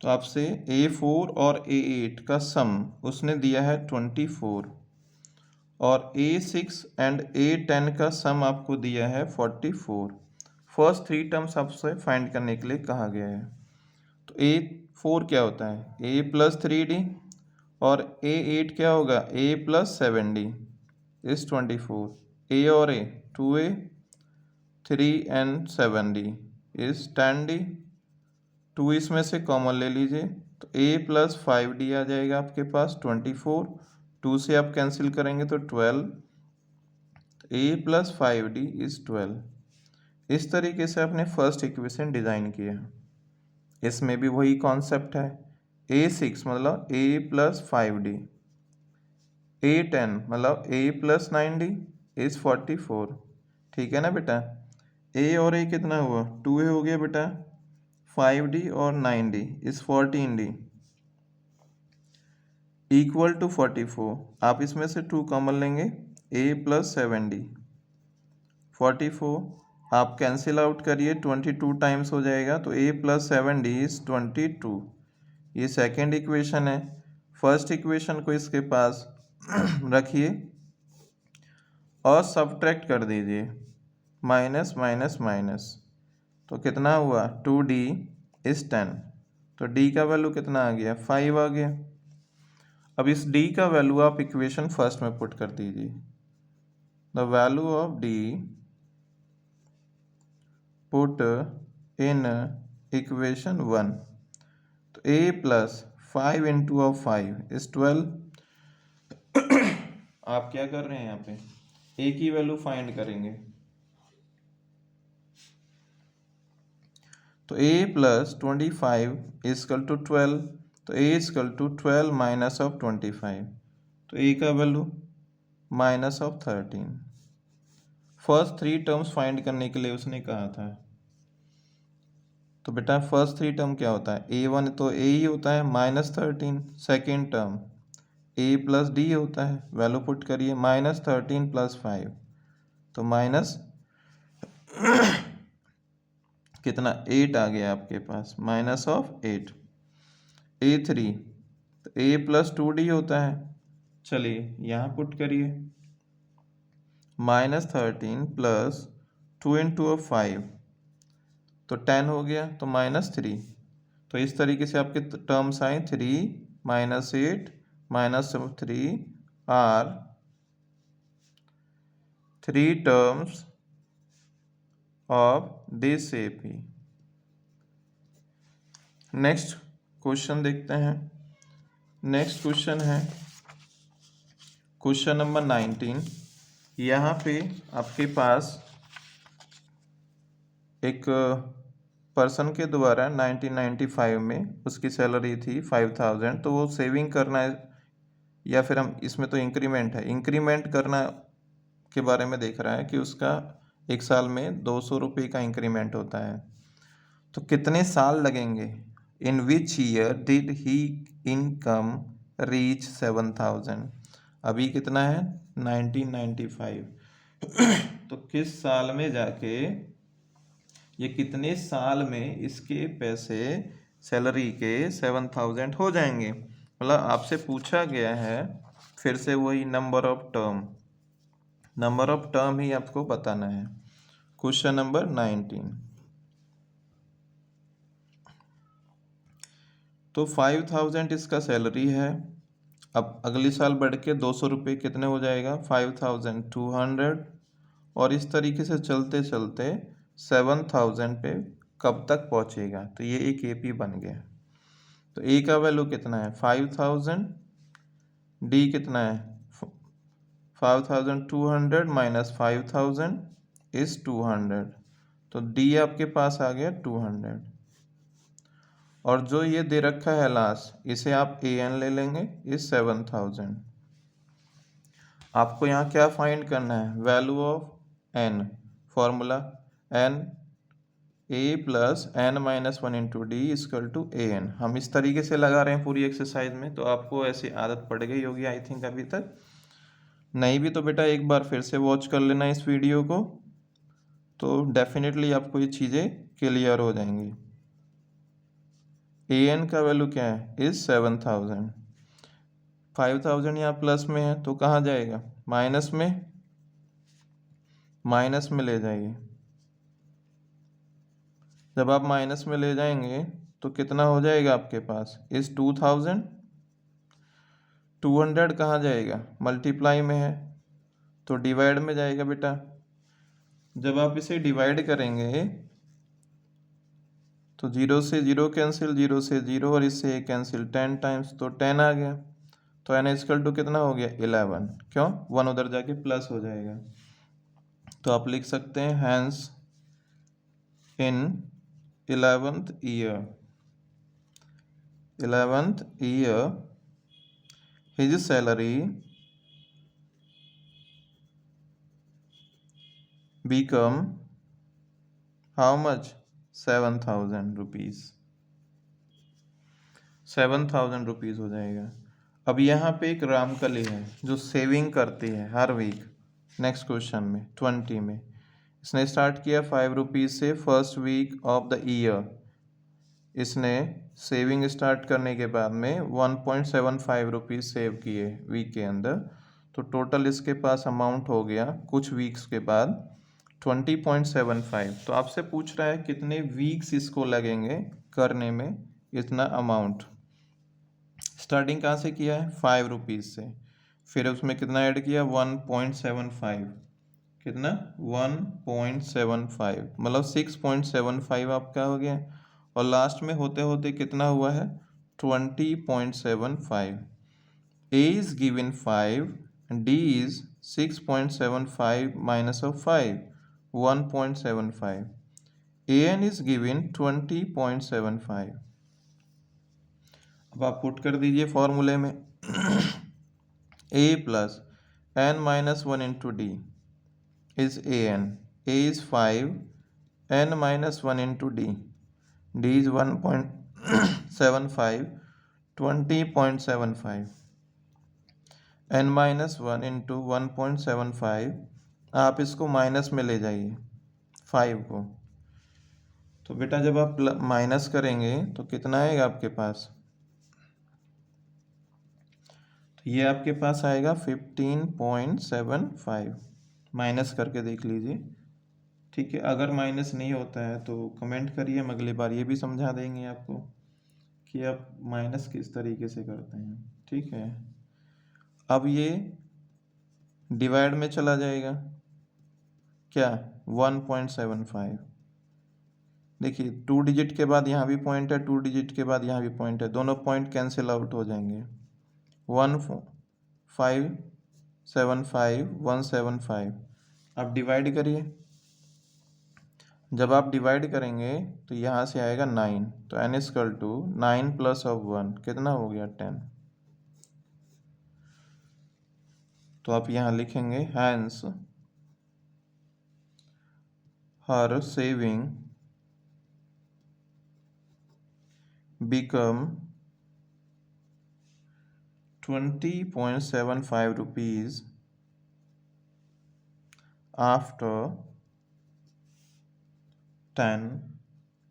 तो आपसे A4 और A8 का सम उसने दिया है 24, और A6 एंड A10 का सम आपको दिया है 44। फर्स्ट 3 टर्म्स आपसे फाइंड करने के लिए कहा गया है। तो A4 क्या होता है? A प्लस 3D और A8 क्या होगा? A plus 7D is 24। A और A 2A 3 and 7D is 10D। 2 इसमें से कॉमन ले लीजिए तो A प्लस 5D आ जाएगा आपके पास 24। 2 से आप कैंसिल करेंगे तो 12। A plus 5D is 12। इस तरीके से आपने फर्स्ट इक्वेशन डिजाइन किया। इसमें भी वही कॉन्सेप्ट है। A6 मतलब A प्लस 5D, A10 मतलब A प्लस 9D इज 44। ठीक है ना बेटा? A और A कितना हुआ? 2A हो गया बेटा, 5D और 9D is 14D equal to 44। आप इसमें से 2 कॉमन लेंगे, A प्लस 7D 44। आप कैंसिल आउट करिए, 22 टाइम्स हो जाएगा तो A प्लस 7D इज 22। ये सेकेंड इक्वेशन है। फर्स्ट इक्वेशन को इसके पास रखिए और सब्ट्रैक्ट कर दीजिए, माइनस माइनस माइनस, तो कितना हुआ? 2D is 10। तो D का वैल्यू कितना आ गया? 5 आ गया। अब इस D का वैल्यू आप इक्वेशन फर्स्ट में पुट कर दीजिए। The value of D put in equation 1। तो A plus 5 into of 5 is 12। आप क्या कर रहे हैं यहाँ पे? A की वैल्यू फाइंड करेंगे। तो A प्लस 25 इजकल टू 12। तो A is equal to 12 minus of 25। तो A का value minus of 13। First 3 terms find करने के लिए उसने कहा था। तो बेटा फर्स्ट 3 टर्म क्या होता है? A1 तो A ही होता है, minus 13। Second term A plus D होता है, वैल्यू पुट करिए, माइनस 13 प्लस 5 तो माइनस कितना? 8 आ गया आपके पास, माइनस ऑफ 8। A3 तो A प्लस 2D होता है, चलिए यहाँ पुट करिए, माइनस 13 प्लस 2 इंटू 5 तो 10 हो गया, तो माइनस 3। तो इस तरीके से आपके टर्म्स आए 3 minus 8 minus 3 are 3 terms of this AP। Next question देखते हैं। नेक्स्ट क्वेश्चन है क्वेश्चन नंबर 19। यहाँ पे आपके पास एक पर्सन के द्वारा 1995 में उसकी सैलरी थी 5000, तो वो सेविंग करना है, या फिर हम इसमें तो इंक्रीमेंट है, इंक्रीमेंट करना के बारे में देख रहा है कि उसका एक साल में 200 रुपये का इंक्रीमेंट होता है। तो कितने साल लगेंगे? In which year did he income reach 7000? अभी कितना है? 1995। तो किस साल में जाके, ये कितने साल में इसके पैसे सैलरी के 7000 हो जाएंगे? मतलब आपसे पूछा गया है फिर से वही नंबर ऑफ टर्म ही आपको बताना है। Question number 19। तो 5000 इसका सैलरी है। अब अगले साल बढ़ के 200 रुपये कितने हो जाएगा? 5200। और इस तरीके से चलते चलते 7000 पे कब तक पहुंचेगा? तो ये एक AP बन गया। तो A का वैल्यू कितना है? 5000। D कितना है? 5200 माइनस 5000 इज 200। तो D आपके पास आ गया 200। और जो ये दे रखा है लास्ट, इसे आप AN ले लेंगे, इज 7000। आपको यहाँ क्या फाइंड करना है? Value of N। Formula N A plus N minus 1 into D is equal to AN। हम इस तरीके से लगा रहे हैं पूरी एक्सरसाइज में, तो आपको ऐसी आदत पड़ गई होगी आई थिंक अभी तक। नहीं भी तो बेटा एक बार फिर से वॉच कर लेना इस वीडियो को, तो डेफिनेटली आपको ये चीज़ें क्लियर हो जाएंगी। AN का वैल्यू क्या है? इज 7000। 5000 यहाँ प्लस में है तो कहाँ जाएगा? माइनस में ले जाइए। जब आप माइनस में ले जाएंगे तो कितना हो जाएगा आपके पास, इस 2000, 200 कहाँ जाएगा, मल्टीप्लाई में है तो डिवाइड में जाएगा बेटा। जब आप इसे डिवाइड करेंगे तो 0 से 0 कैंसिल, 0 से 0 और इससे 1 कैंसिल, 10 टाइम्स तो 10 आ गया। तो n इक्वल टू कितना हो गया, 11। क्यों, 1 उधर जाके प्लस हो जाएगा। तो आप लिख सकते हैं hence in 11th year his salary become how much, 7,000 rupees। 7,000 rupees हो जाएगा। अब यहाँ पे एक रामकली है जो सेविंग करती है हर वीक। नेक्स्ट क्वेश्चन में 20 में इसने स्टार्ट किया 5 रुपीज़ से first week of the year. इसने सेविंग स्टार्ट करने के बाद में 1.75 रुपीज़ सेव किए वीक के अंदर। तो टोटल इसके पास अमाउंट हो गया कुछ वीक्स के बाद 20.75। तो आपसे पूछ रहा है कितने वीक्स इसको लगेंगे करने में इतना अमाउंट। स्टार्टिंग कहाँ से किया है, 5 रुपीज़ से, फिर उसमें कितना ऐड किया, 1.75। कितना, 1.75 मतलब 6.75 आपका हो गया। और लास्ट में होते होते कितना हुआ है, 20.75। A is given 5, D is 6.75 minus of 5, 1.75। AN is given 20.75। अब आप पुट कर दीजिए फॉर्मूले में a plus n minus 1 into d is a n. A is 5, n minus 1 into d, d is 1.75, 20.75। n minus 1 into 1.75, आप इसको minus में ले जाइए 5 को। तो बेटा जब आप माइनस करेंगे तो कितना आएगा आपके पास, ये आपके पास आएगा 15.75। माइनस करके देख लीजिए, ठीक है। अगर माइनस नहीं होता है तो कमेंट करिए, हम अगली बार ये भी समझा देंगे आपको कि आप माइनस किस तरीके से करते हैं, ठीक है। अब ये डिवाइड में चला जाएगा, क्या, 1.75। देखिए 2 डिजिट के बाद यहाँ भी पॉइंट है, 2 डिजिट के बाद यहाँ भी पॉइंट है, दोनों पॉइंट कैंसिल आउट हो जाएंगे। 1.575 आप डिवाइड करिए। जब आप डिवाइड करेंगे तो यहाँ से आएगा 9, तो n equal to 9 plus of 1 कितना हो गया, 10। तो आप यहाँ लिखेंगे hence her saving become 20.75 rupees after 10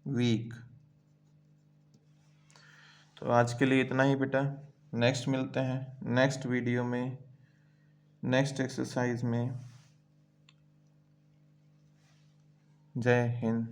week. तो आज के लिए इतना ही बेटा, नेक्स्ट मिलते हैं नेक्स्ट वीडियो में, नेक्स्ट एक्सरसाइज में। जय हिंद।